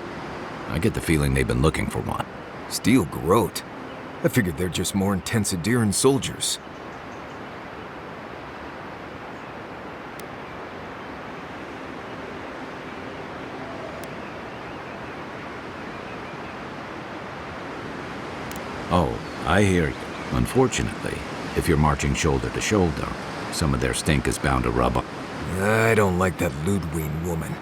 I get the feeling they've been looking for one. Steel Garrote? I figured they're just more intense Adiran soldiers. Oh, I hear you. Unfortunately, if you're marching shoulder to shoulder, some of their stink is bound to rub up. I don't like that Ludwig woman.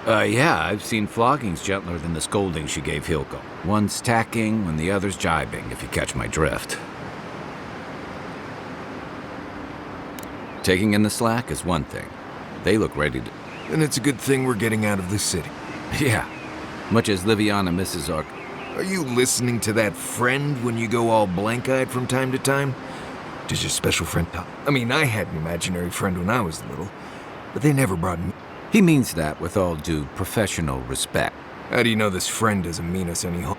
Yeah, I've seen floggings gentler than the scolding she gave Hilko. One's tacking when the other's jibing, if you catch my drift. Taking in the slack is one thing. They look ready to... And it's a good thing we're getting out of this city. Yeah, much as Liviana misses our... Are you listening to that friend when you go all blank-eyed from time to time? Does your special friend talk? I mean, I had an imaginary friend when I was little, but they never brought me. He means that with all due professional respect. How do you know this friend doesn't mean us any harm?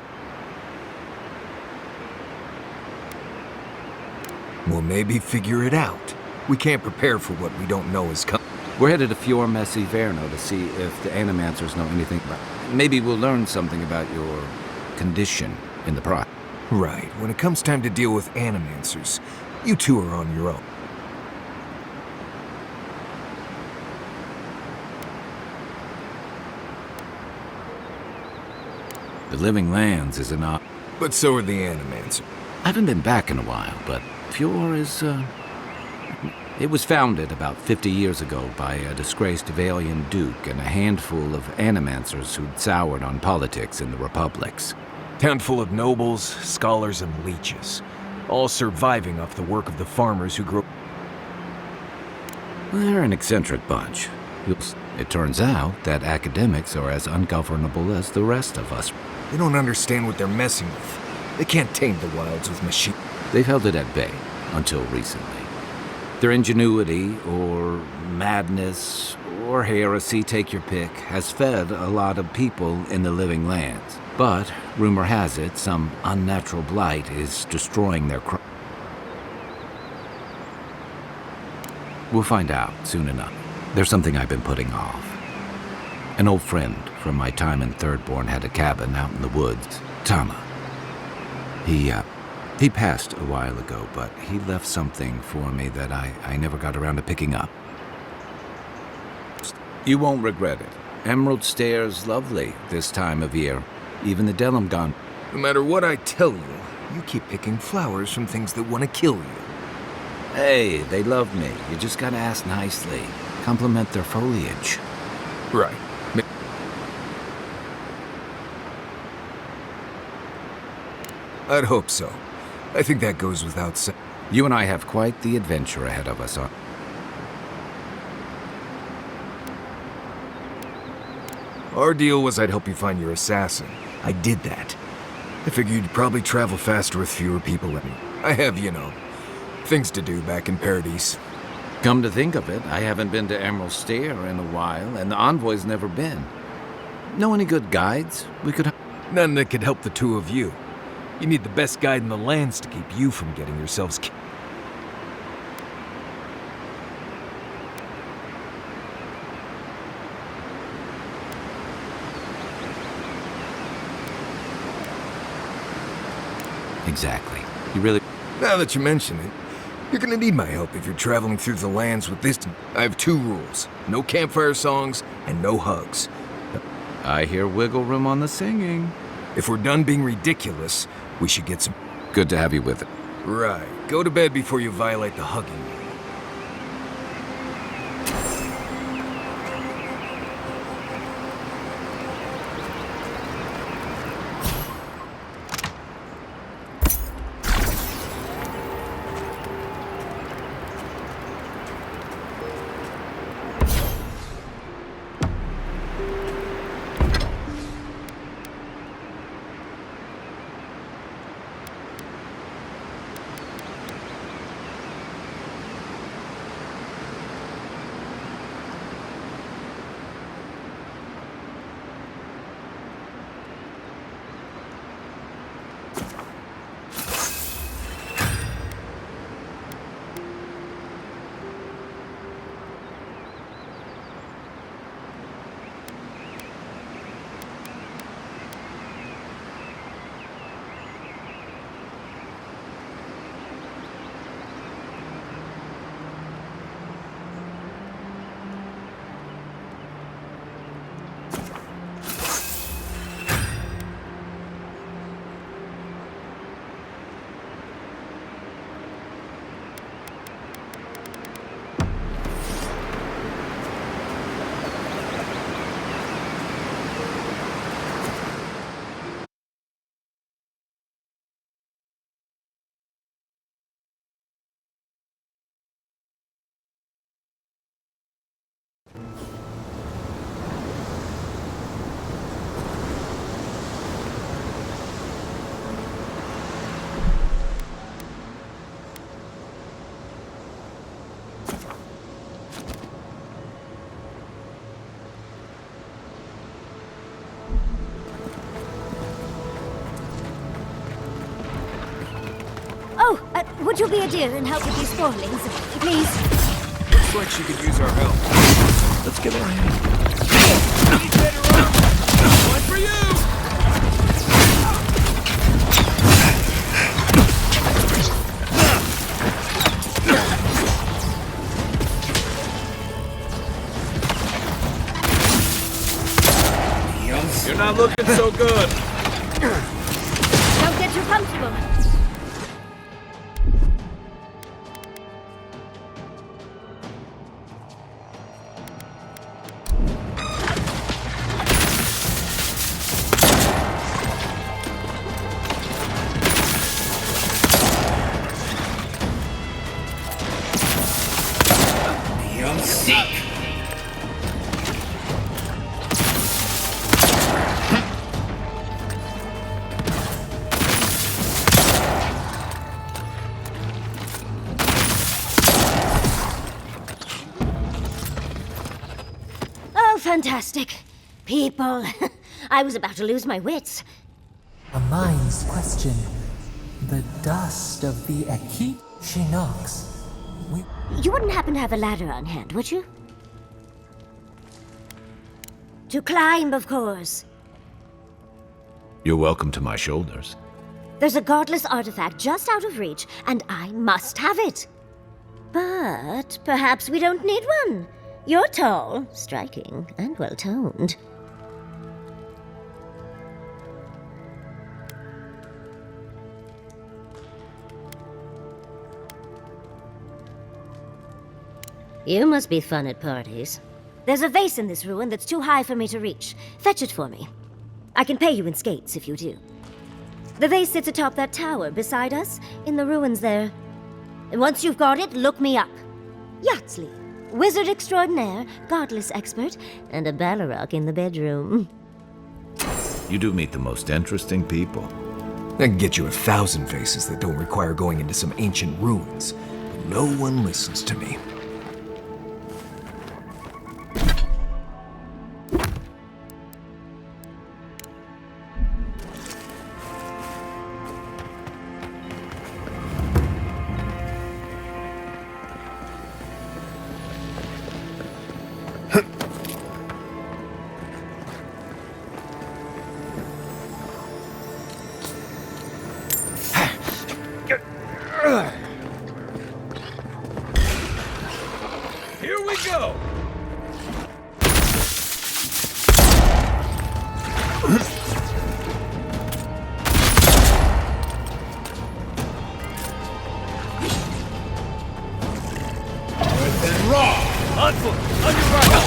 Well, maybe figure it out. We can't prepare for what we don't know is coming. We're headed to Fior Messi Verno to see if the Animancers know anything about... Maybe we'll learn something about your condition in the process. Right. When it comes time to deal with Animancers, you two are on your own. The Living Lands is an op... But so are the Animancers. I haven't been back in a while, but Fior is, It was founded about 50 years ago by a disgraced Valian duke and a handful of Animancers who'd soured on politics in the republics. Town full of nobles, scholars, and leeches, all surviving off the work of the farmers who grew... They're an eccentric bunch. It turns out that academics are as ungovernable as the rest of us. They don't understand what they're messing with. They can't tame the wilds with machine. They've held it at bay until recently. Their ingenuity, or madness, or heresy, take your pick, has fed a lot of people in the Living Lands. But, rumor has it, some unnatural blight is destroying their crop. We'll find out soon enough. There's something I've been putting off. An old friend from my time in Thirdborn had a cabin out in the woods. Tama. He passed a while ago, but he left something for me that I never got around to picking up. You won't regret it. Emerald Stair's lovely this time of year. Even the Delimgon. No matter what I tell you, you keep picking flowers from things that want to kill you. Hey, they love me. You just gotta ask nicely. Compliment their foliage. Right. I'd hope so. I think that goes without saying. You and I have quite the adventure ahead of us. Our deal was I'd help you find your assassin. I did that. I figured you'd probably travel faster with fewer people in me. I have, things to do back in Paradise. Come to think of it, I haven't been to Emerald Stair in a while, and the Envoy's never been. Know any good guides we could... None that could help the two of you. You need the best guide in the lands to keep you from getting yourselves killed. Exactly. You really... Now that you mention it, you're gonna need my help if you're traveling through the lands with this. I have 2 rules. No campfire songs and no hugs. I hear wiggle room on the singing. If we're done being ridiculous, we should get some... Good to have you with it. Right. Go to bed before you violate the hugging rule. would you be a dear and help with these spoilings, please? Looks like she could use our help. Let's give her a hand. Need better armor. One for you! You're not looking so good. Don't get too comfortable. You'll seek. Oh, fantastic. People. I was about to lose my wits. A mind's question. The dust of the Ekip. She knocks. You wouldn't happen to have a ladder on hand, would you? To climb, of course. You're welcome to my shoulders. There's a godless artifact just out of reach, and I must have it. But perhaps we don't need one. You're tall, striking, and well-toned. You must be fun at parties. There's a vase in this ruin that's too high for me to reach. Fetch it for me. I can pay you in skates if you do. The vase sits atop that tower beside us, in the ruins there. And once you've got it, look me up. Yatsley, wizard extraordinaire, godless expert, and a Balrog in the bedroom. You do meet the most interesting people. I can get you 1,000 faces that don't require going into some ancient ruins. But no one listens to me. Here we go! Then raw! On foot! On your right!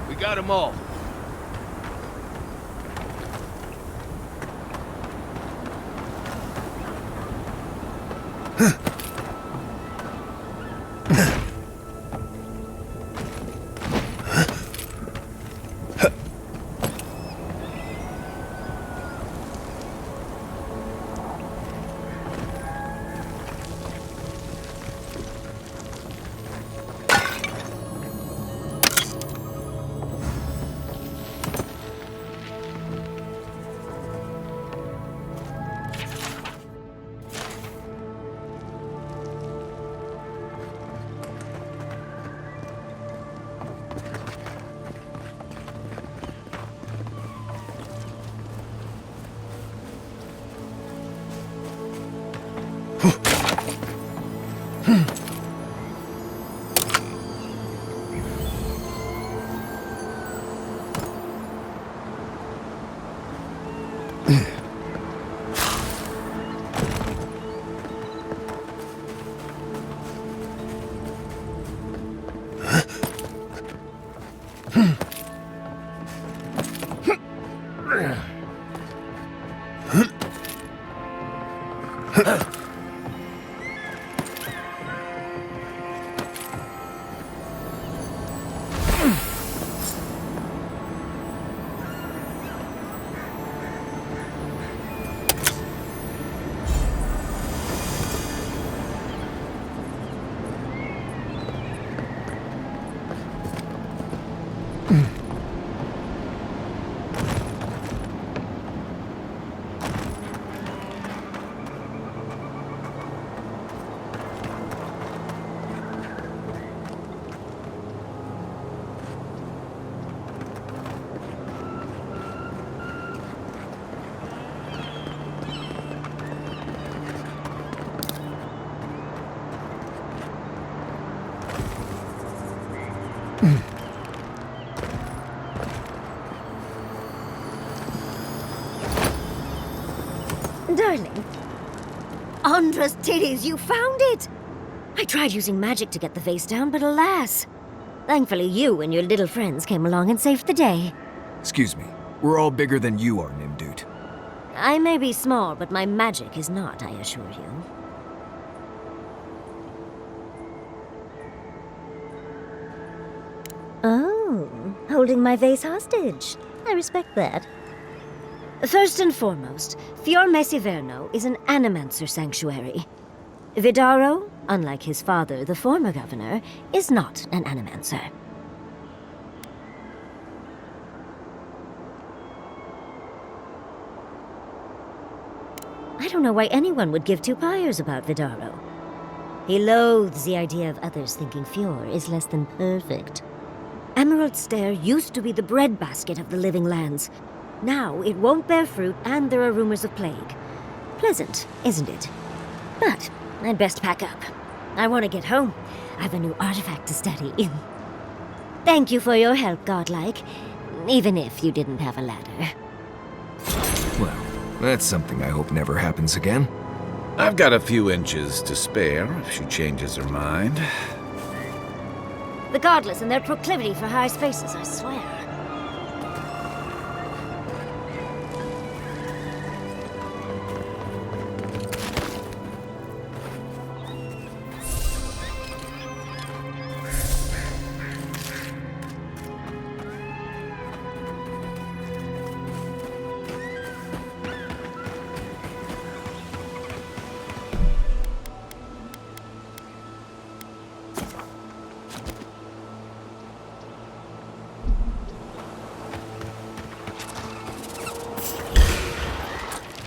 We got them all. Darling. Andra's titties, you found it! I tried using magic to get the vase down, but alas. Thankfully, you and your little friends came along and saved the day. Excuse me. We're all bigger than you are, Nimdude. I may be small, but my magic is not, I assure you. Oh, holding my vase hostage. I respect that. First and foremost, Fior Mesiverno is an animancer sanctuary. Vidaro, unlike his father, the former governor, is not an animancer. I don't know why anyone would give two pyres about Vidaro. He loathes the idea of others thinking Fior is less than perfect. Emerald Stair used to be the breadbasket of the living lands. Now it won't bear fruit, and there are rumors of plague. Pleasant, isn't it? But I'd best pack up. I want to get home. I have a new artifact to study. Thank you for your help, Godlike. Even if you didn't have a ladder. Well, that's something I hope never happens again. I've got a few inches to spare if she changes her mind. The godless and their proclivity for high spaces, I swear.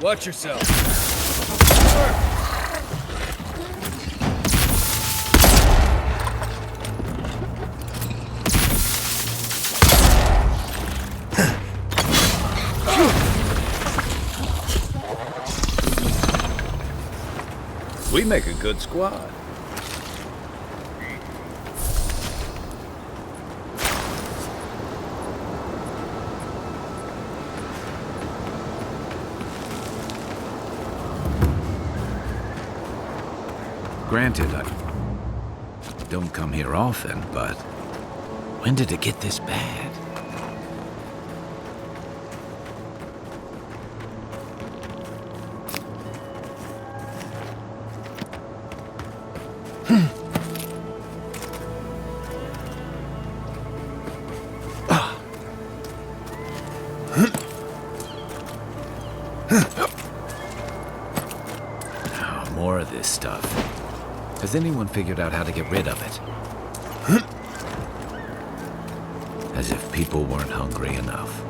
Watch yourself. We make a good squad. Granted, I don't come here often, but when did it get this bad? More of this stuff. Has anyone figured out how to get rid of it? As if people weren't hungry enough.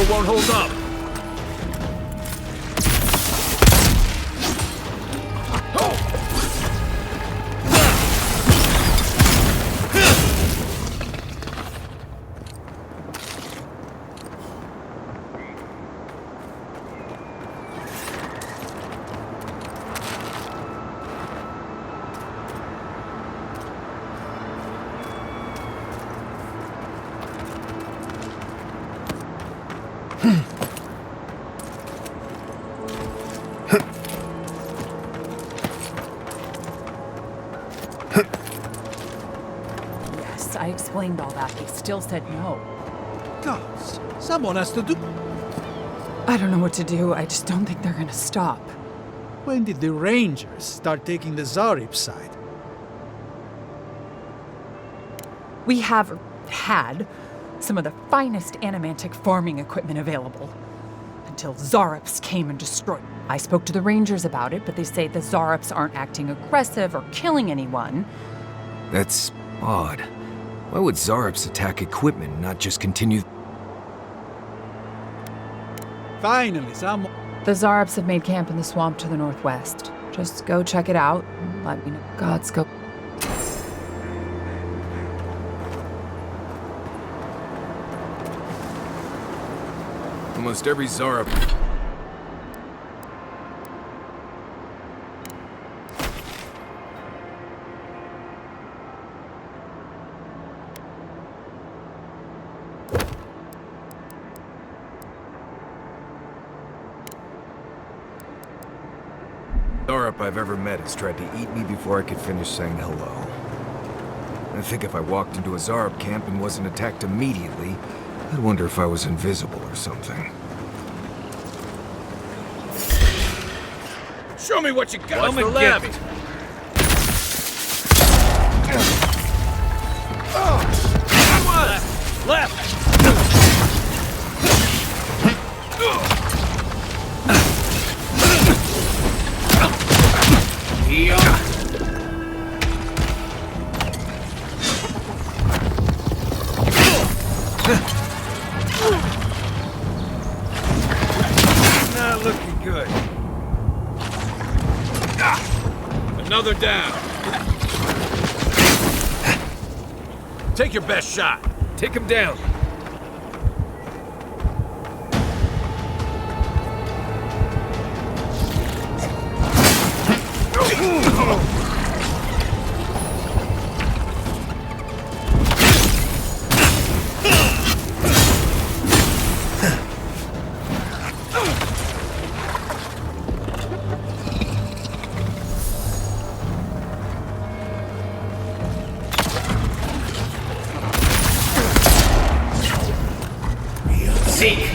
Won't hold up. Yes, I explained all that. They still said no. Gods, someone has to do... I don't know what to do. I just don't think they're gonna stop. When did the Rangers start taking the Zarib side? We have had some of the finest animantic farming equipment available. Until Zarops came and destroyed. I spoke to the Rangers about it, but they say the Zarops aren't acting aggressive or killing anyone. That's odd. Why would Zarops attack equipment, not just continue? Finally, someone... The Zarops have made camp in the swamp to the northwest. Just go check it out and let me know. God's go. Almost every Zarop. Zarop I've ever met has tried to eat me before I could finish saying hello. I think if I walked into a Zarop camp and wasn't attacked immediately, I'd wonder if I was invisible or something. Show me what you got. Watch the left. Left. Not looking good. Another down. Take your best shot. Take him down. Seek.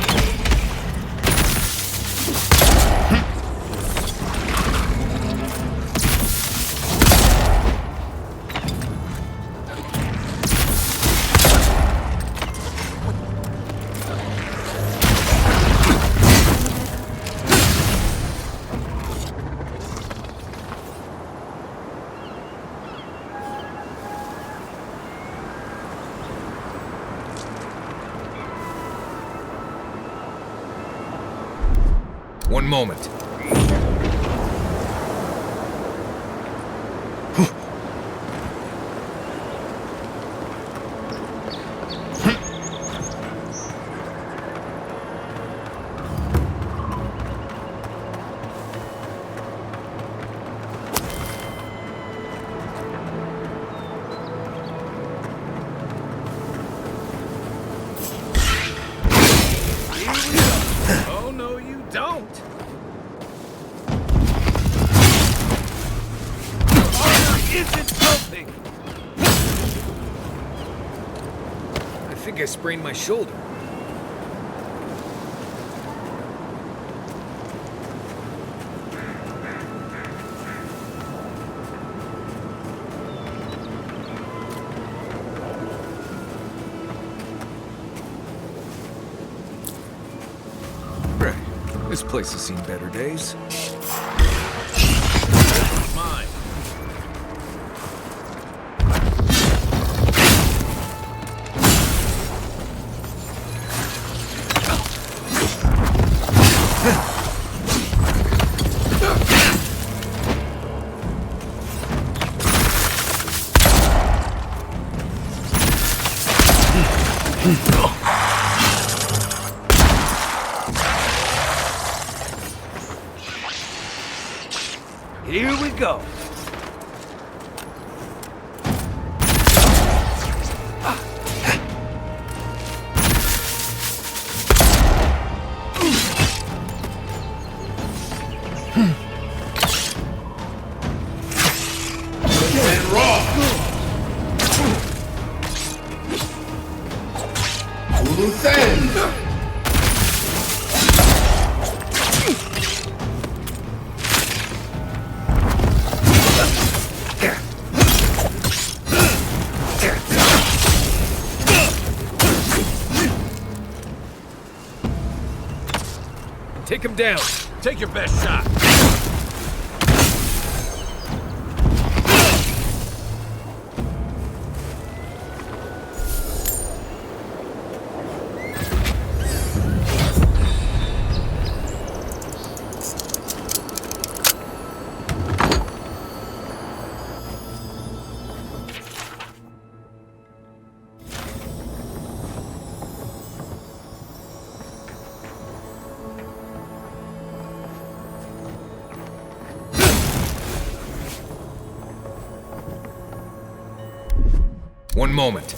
One moment. Oh, no, you don't. Isn't helping. I think I sprained my shoulder. Right. This place has seen better days. Mine. Here we go. And raw. Loose end. Take him down. Take your best shot. One moment.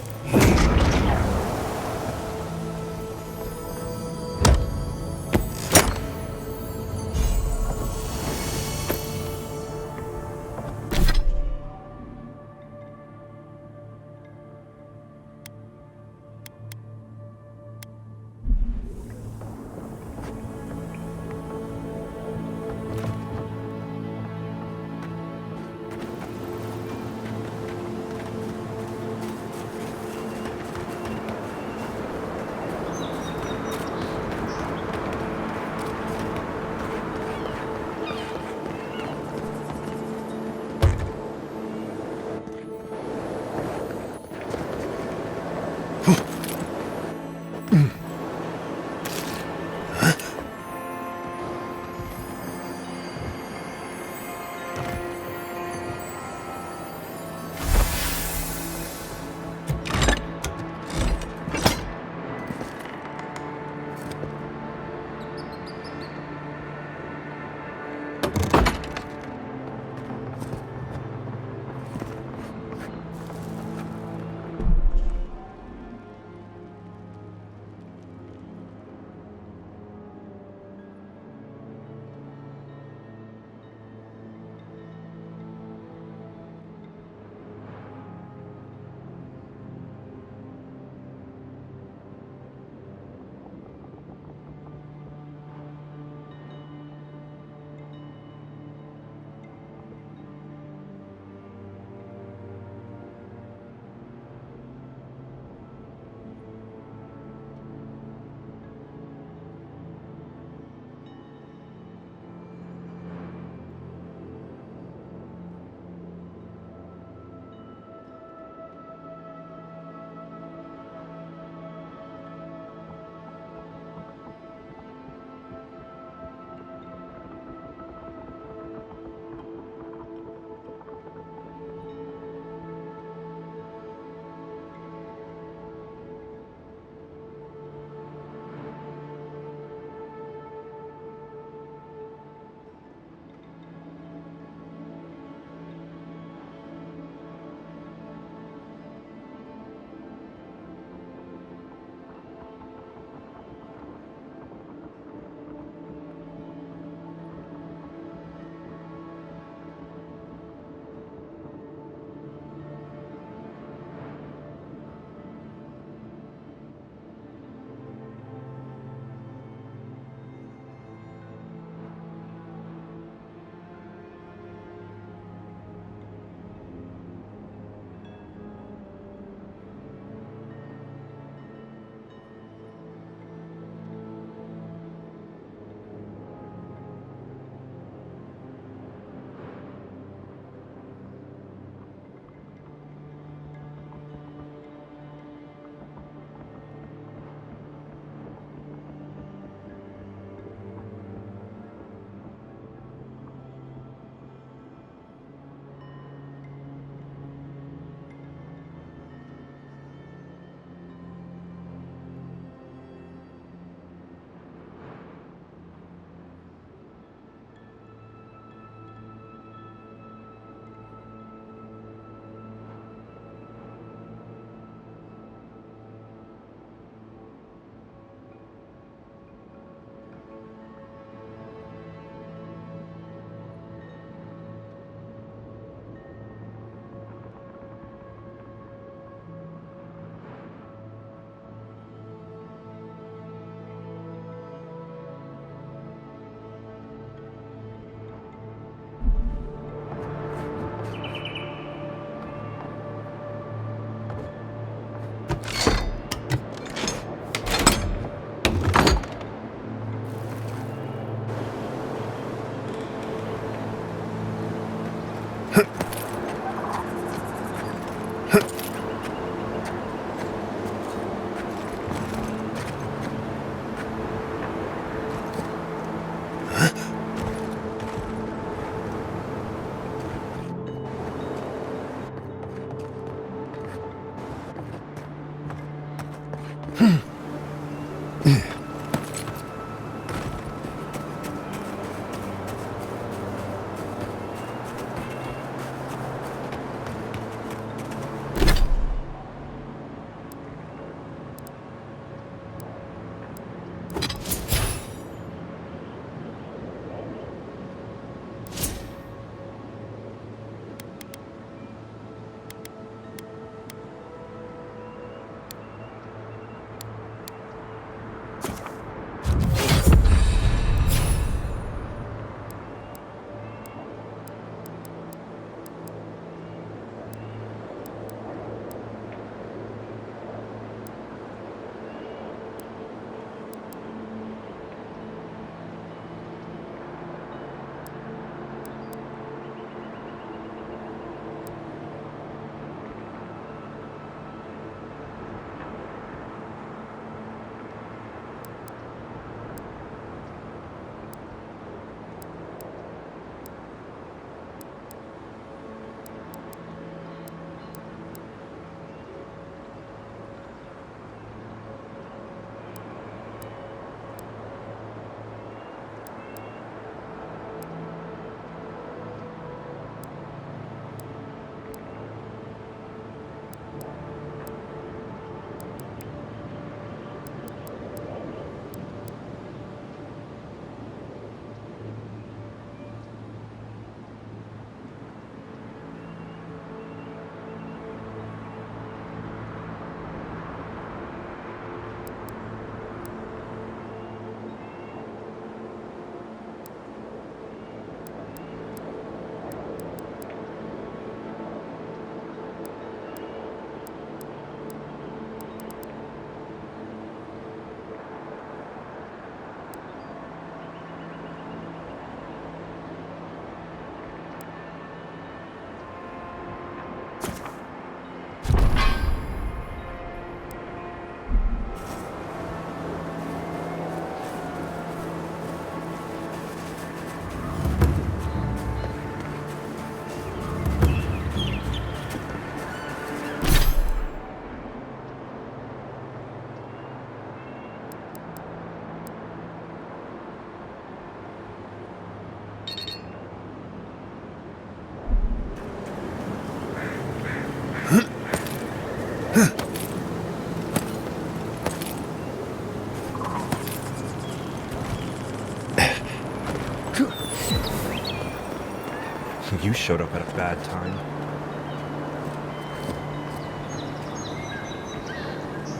You showed up at a bad time.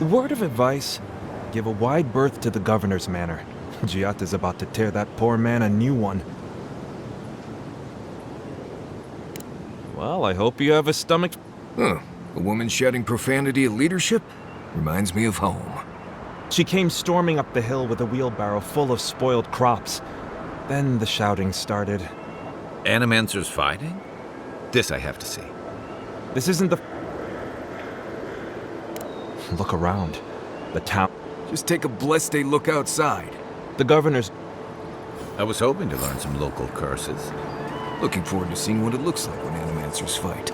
Word of advice, give a wide berth to the governor's manor. Giatta's about to tear that poor man a new one. Well, I hope you have a stomach. Huh. A woman shouting profanity at leadership? Reminds me of home. She came storming up the hill with a wheelbarrow full of spoiled crops. Then the shouting started. Animancers fighting? This I have to see. This isn't the... Look around. The town... Just take a blessed day look outside. The governor's... I was hoping to learn some local curses. Looking forward to seeing what it looks like when Animancers fight.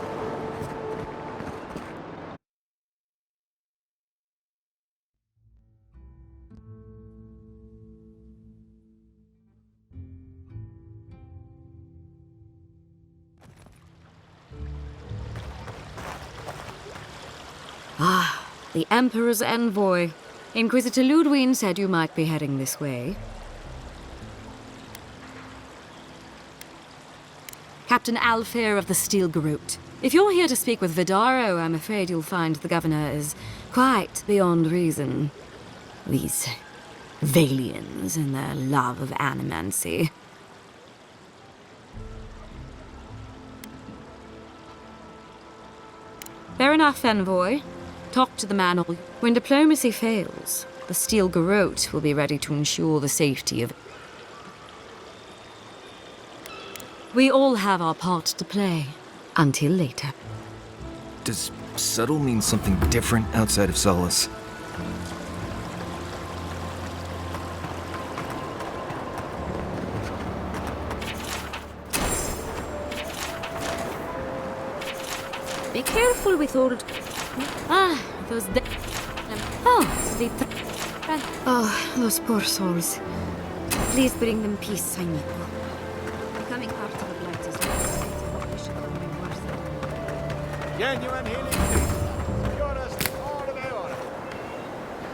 Ah, the Emperor's envoy. Inquisitor Ludwig said you might be heading this way. Captain Alfair of the Steel Garrote. If you're here to speak with Vidaro, I'm afraid you'll find the governor is quite beyond reason. These Valians and their love of animancy. Fair enough, envoy. Talk to the man. When diplomacy fails, the Steel Garrote will be ready to ensure the safety of... We all have our part to play. Until later. Does subtle mean something different outside of Solace? Be careful with all... Ah, those... those poor souls. Please bring them peace, amigo. Becoming part of the blight is Genuine healing.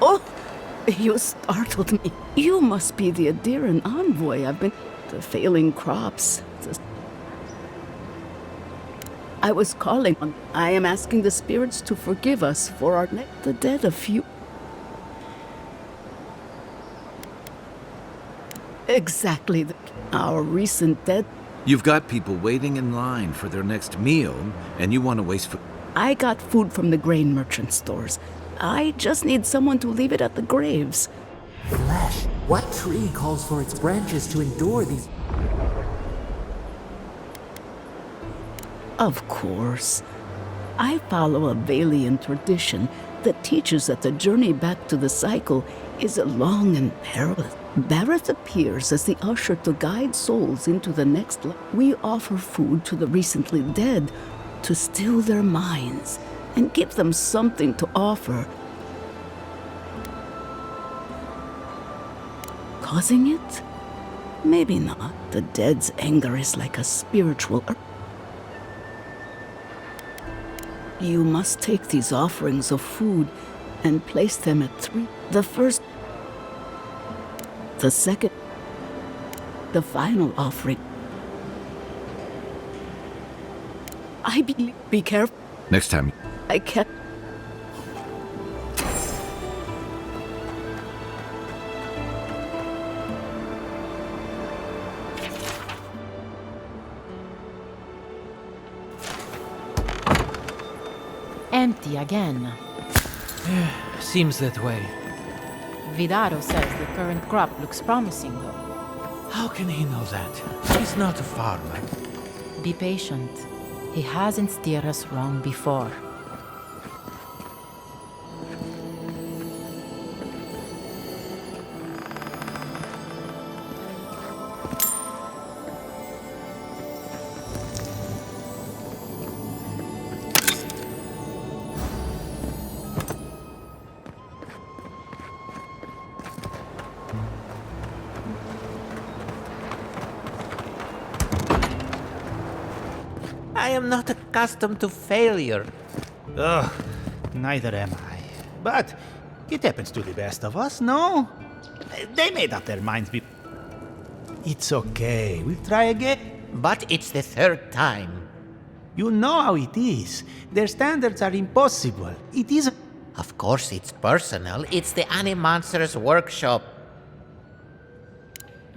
Oh, you startled me. You must be the Adiran envoy. I've been... The failing crops. I was calling. I am asking the spirits to forgive us for our the dead of few. Exactly. Our recent dead. You've got people waiting in line for their next meal, and you want to waste food. I got food from the grain merchant stores. I just need someone to leave it at the graves. Flesh. What tree calls for its branches to endure these... Of course. I follow a Valian tradition that teaches that the journey back to the cycle is long and perilous. Barrett appears as the usher to guide souls into the next life. We offer food to the recently dead to still their minds and give them something to offer. Causing it? Maybe not. The dead's anger is like a spiritual... You must take these offerings of food and place them at 3. The first, the second, the final offering. I believe. Be careful. Next time. I can't. Empty again. Seems that way. Vidaro says the current crop looks promising, though. How can he know that? He's not a farmer. Be patient. He hasn't steered us wrong before. I am not accustomed to failure. Ugh, neither am I. But it happens to the best of us, no? They made up their minds It's okay. We'll try again. But it's the third time. You know how it is. Their standards are impossible. It is... Of course it's personal. It's the Animonsters workshop.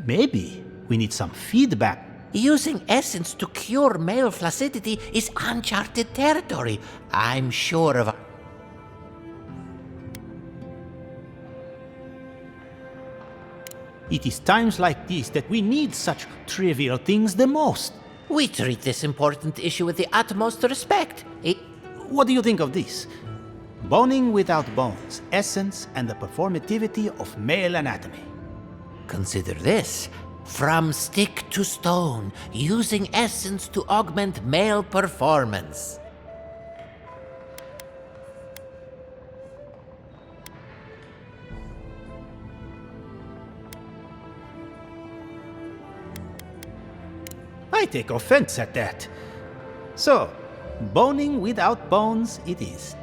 Maybe we need some feedback. Using essence to cure male flaccidity is uncharted territory. I'm sure of... It is times like these that we need such trivial things the most. We treat this important issue with the utmost respect. What do you think of this? Boning without bones, essence and the performativity of male anatomy. Consider this. From stick to stone, using essence to augment male performance. I take offense at that. So, boning without bones it is.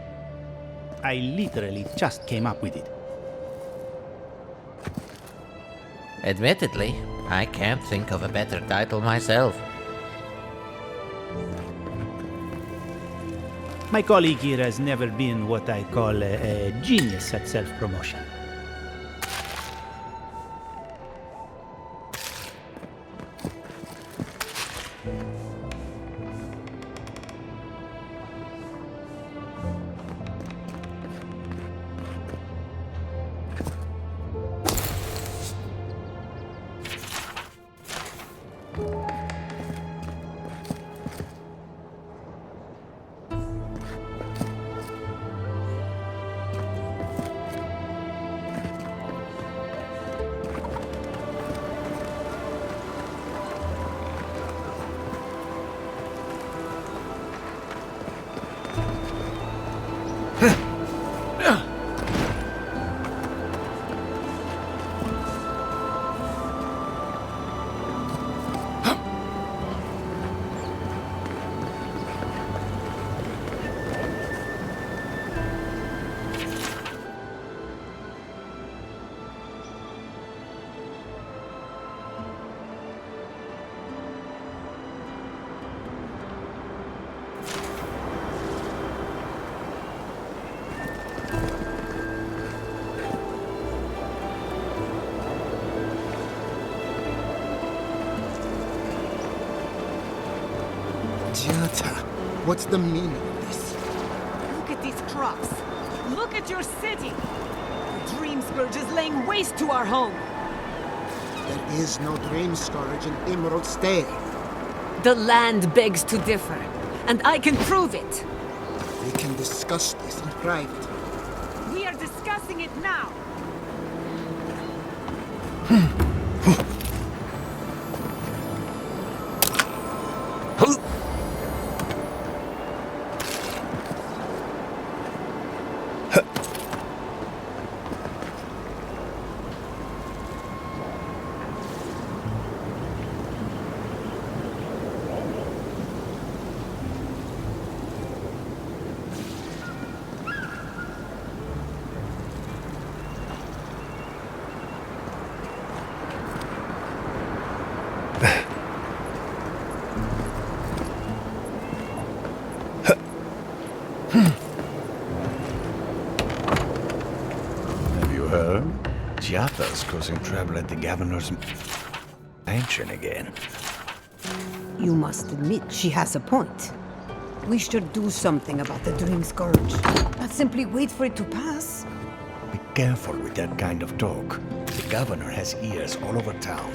I literally just came up with it. Admittedly, I can't think of a better title myself. My colleague here has never been what I call a genius at self-promotion. What's the meaning of this? Look at these crops. Look at your city. The Dream Scourge is laying waste to our home. There is no Dream Scourge in Emerald Stay. The land begs to differ, and I can prove it. We can discuss this in private. We are discussing it now. Giatta's causing trouble at the governor's mansion again. You must admit she has a point. We should do something about the Dream Scourge. Not simply wait for it to pass. Be careful with that kind of talk. The governor has ears all over town.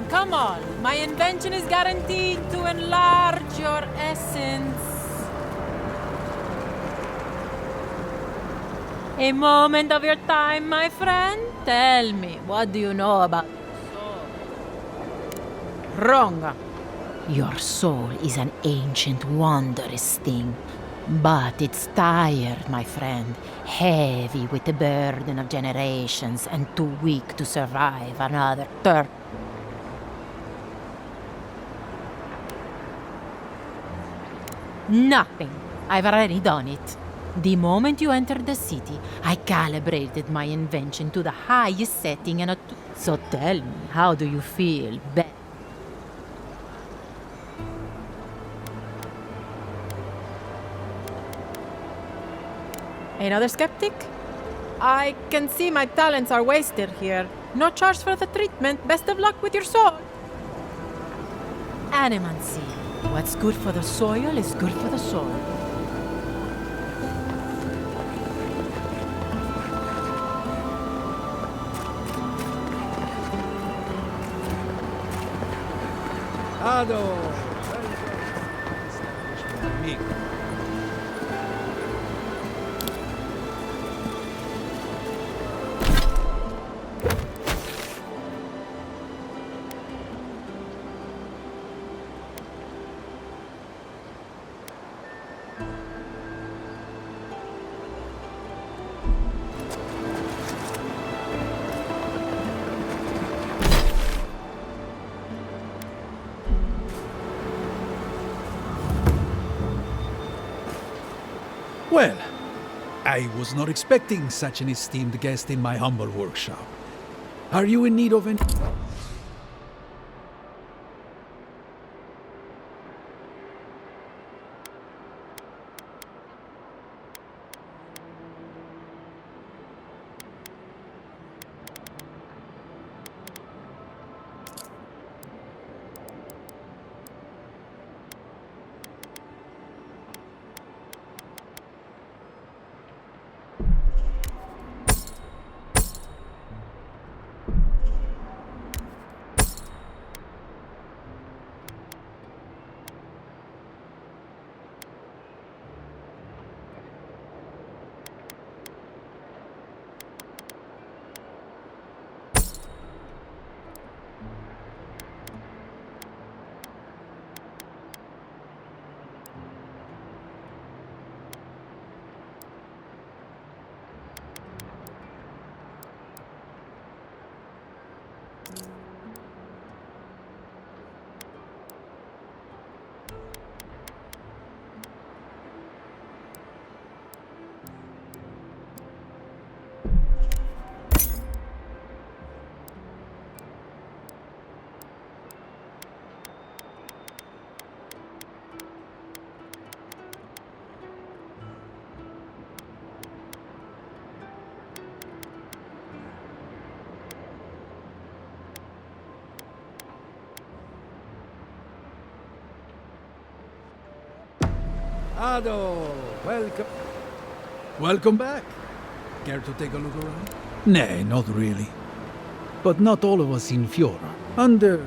Come on. My invention is guaranteed to enlarge your essence. A moment of your time, my friend? Tell me, what do you know about soul? Wrong. Your soul is an ancient, wondrous thing. But it's tired, my friend. Heavy with the burden of generations and too weak to survive another turn. Nothing. I've already done it. The moment you entered the city, I calibrated my invention to the highest setting and so tell me, how do you feel, Ben? Another skeptic? I can see my talents are wasted here. No charge for the treatment. Best of luck with your soul. Animancy. What's good for the soil is good for the soil. Ado! Well, I was not expecting such an esteemed guest in my humble workshop. Are you in need of any... Ado! Welcome. Welcome back. Care to take a look around? Nay, not really. But not all of us in Fiora. Under...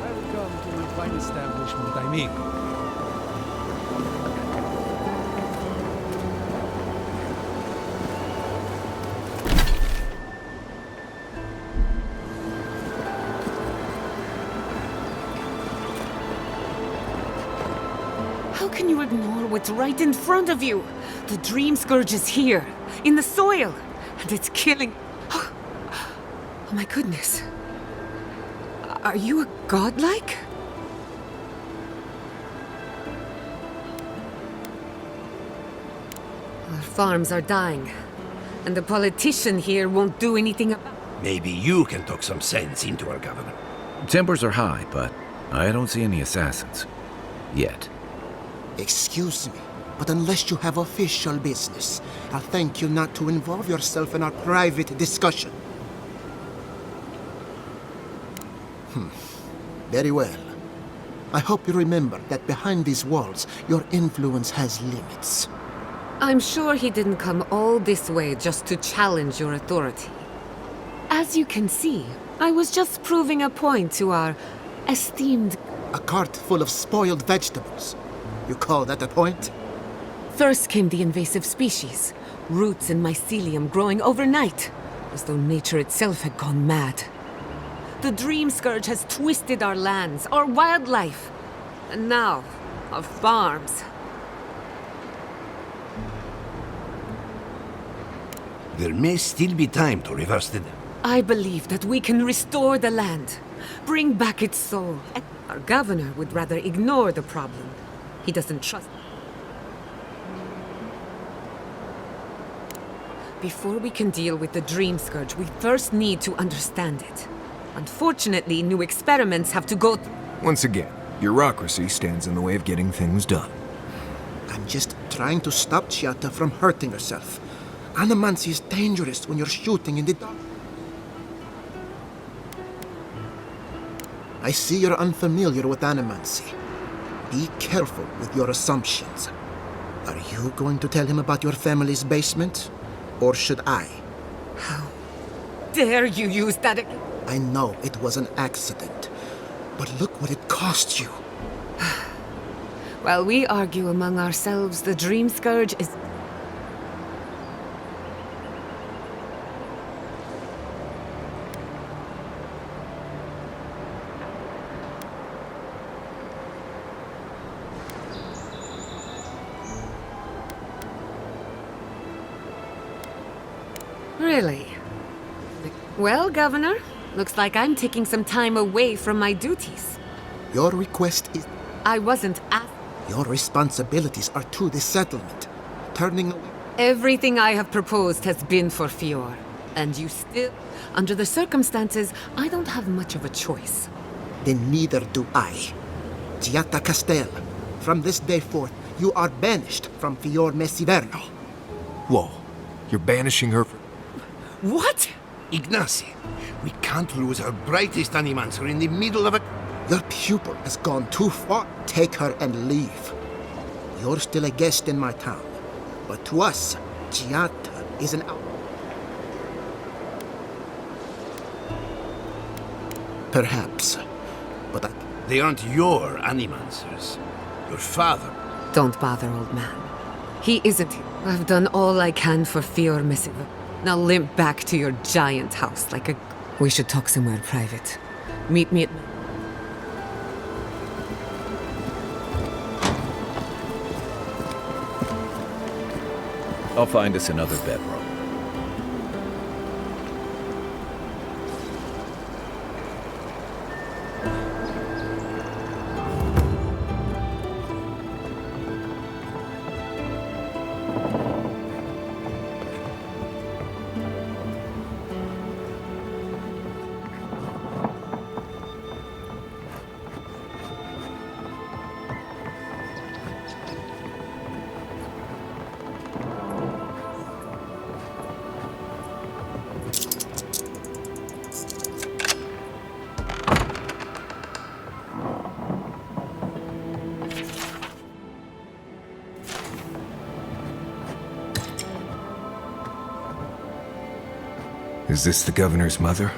Welcome to my fine establishment, I mean. How can you ignore what's right in front of you? The Dream Scourge is here, in the soil, and it's killing... Oh my goodness. Are you a godlike? Our farms are dying, and the politician here won't do anything about it. Maybe you can talk some sense into our governor. Tempers are high, but I don't see any assassins. Yet. Excuse me, but unless you have official business, I'll thank you not to involve yourself in our private discussion. Very well. I hope you remember that behind these walls, your influence has limits. I'm sure he didn't come all this way just to challenge your authority. As you can see, I was just proving a point to our esteemed... A cart full of spoiled vegetables. You call that a point? First came the invasive species, roots and mycelium growing overnight, as though nature itself had gone mad. The Dream Scourge has twisted our lands, our wildlife, and now, our farms. There may still be time to reverse the... I believe that we can restore the land, bring back its soul. And our governor would rather ignore the problem. He doesn't trust... Before we can deal with the Dream Scourge, we first need to understand it. Unfortunately, new experiments have to go... Once again, bureaucracy stands in the way of getting things done. I'm just trying to stop Giatta from hurting herself. Animancy is dangerous when you're shooting in the dark. I see you're unfamiliar with animancy. Be careful with your assumptions. Are you going to tell him about your family's basement? Or should I? How dare you use that again? I know it was an accident, but look what it cost you. While we argue among ourselves, the Dream Scourge is... Really? Well, Governor, looks like I'm taking some time away from my duties. Your request is... I wasn't asked... Your responsibilities are to the settlement. Turning away... Everything I have proposed has been for Fior. And you still... Under the circumstances, I don't have much of a choice. Then neither do I. Giatta Castel, from this day forth, you are banished from Fior Messiverno. Whoa, you're banishing her for... What? Ignacy, we can't lose our brightest animancer in the middle of a... Your pupil has gone too far. Take her and leave. You're still a guest in my town. But to us, Giatta is an out... Perhaps. But They aren't your animancers. Your father. Don't bother, old man. He isn't. I've done all I can for Fior Messiverno. Now limp back to your giant house like a... We should talk somewhere private. Meet me at... I'll find us another bedroom. Is this the governor's mother?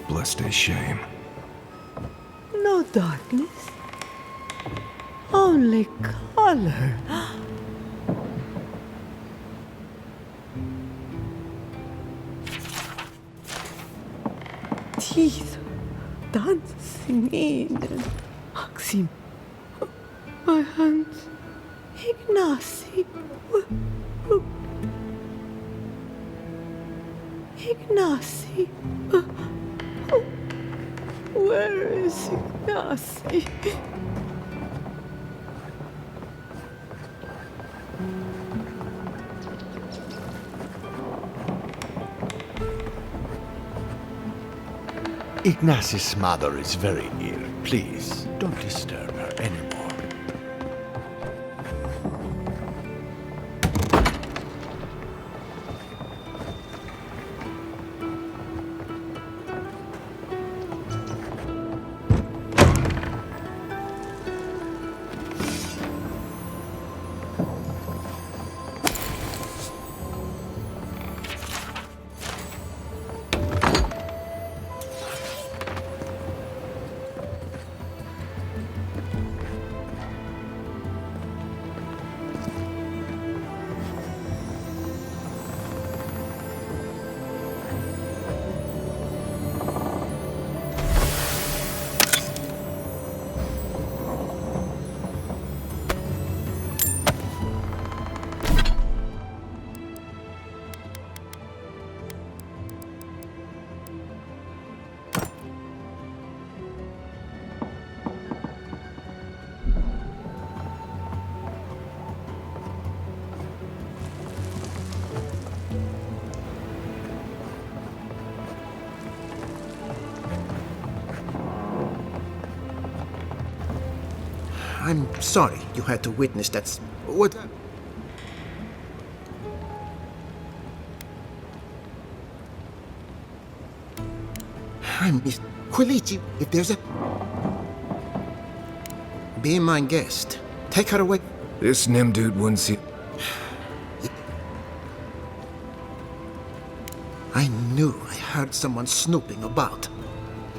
Blessed a shame. No darkness. Only color. Teeth dancing in. Maxim, My hands. Ignacy. Ignacy. Where is Ignacy? Ignacy's mother is very ill. Please, don't disturb her anymore. I'm sorry you had to witness that. What? I'm Miss Quilici. If there's a. Be my guest. Take her away. This Nim dude wouldn't see. I knew I heard someone snooping about.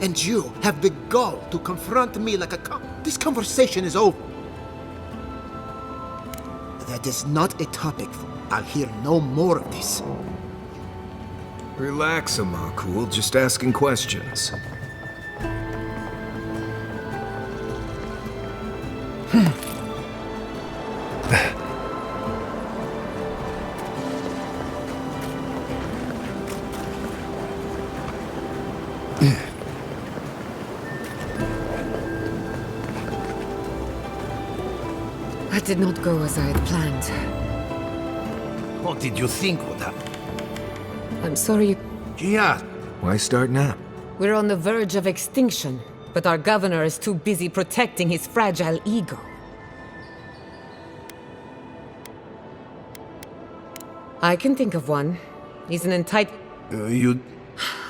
And you have the gall to confront me like a This conversation is over. That is not a topic. I'll hear no more of this. Relax, Amakul. Just asking questions. That did not go as I had planned. What did you think would happen? I'm sorry. Gia! Why start now? We're on the verge of extinction, but our governor is too busy protecting his fragile ego. I can think of one. He's an entitled... You...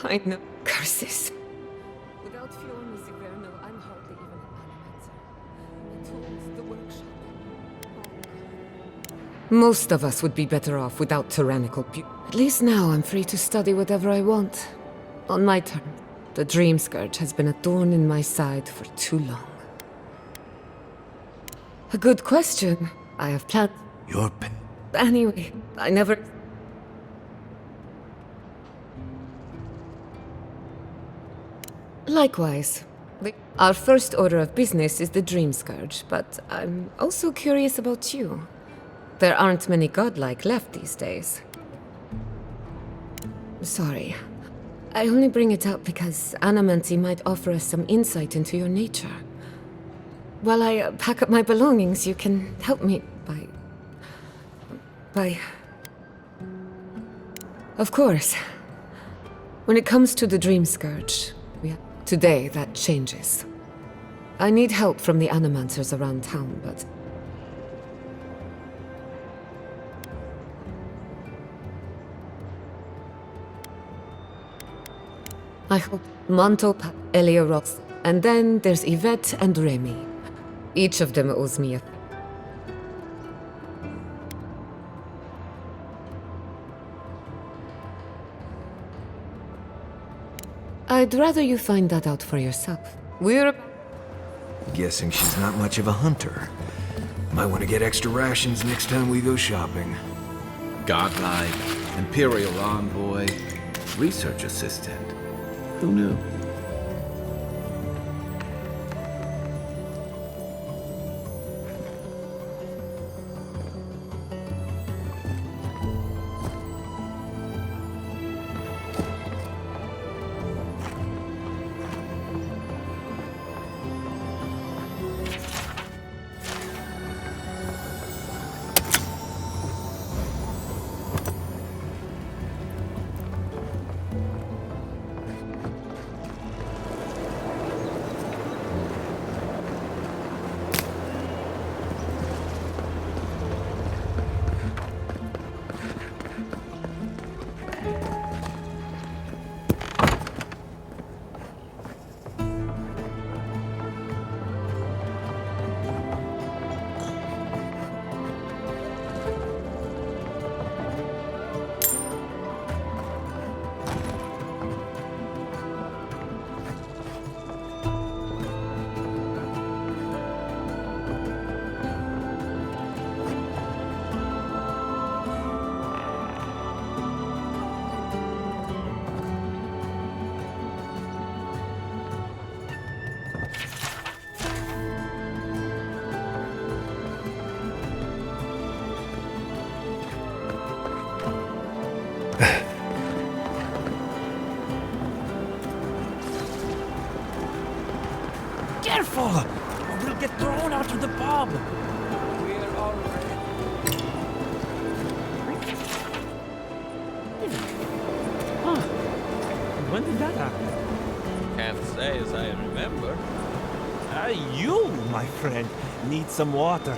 I know. Curses. Without Fiorni Severno, I'm hardly even an animator. The tools, the workshop. Most of us would be better off without tyrannical At least now I'm free to study whatever I want. On my terms. The Dream Scourge has been a thorn in my side for too long. A good question. I have planned... Your Anyway, I never... Likewise. Our first order of business is the Dream Scourge, but I'm also curious about you. There aren't many godlike left these days. Sorry. I only bring it up because Anamancy might offer us some insight into your nature. While I pack up my belongings, you can help me by... Of course. When it comes to the Dream Scourge, today that changes. I need help from the Animancers around town, but... I hope Monto, Elia Rox, and then there's Yvette and Remy. Each of them owes me a... I'd rather you find that out for yourself. We're... Guessing she's not much of a hunter. Might want to get extra rations next time we go shopping. Godlike, Imperial Envoy, Research Assistant. Who knew? Careful! Or we'll get thrown out of the pub! We're already... Huh. When did that happen? Can't say as I remember. You, my friend, need some water.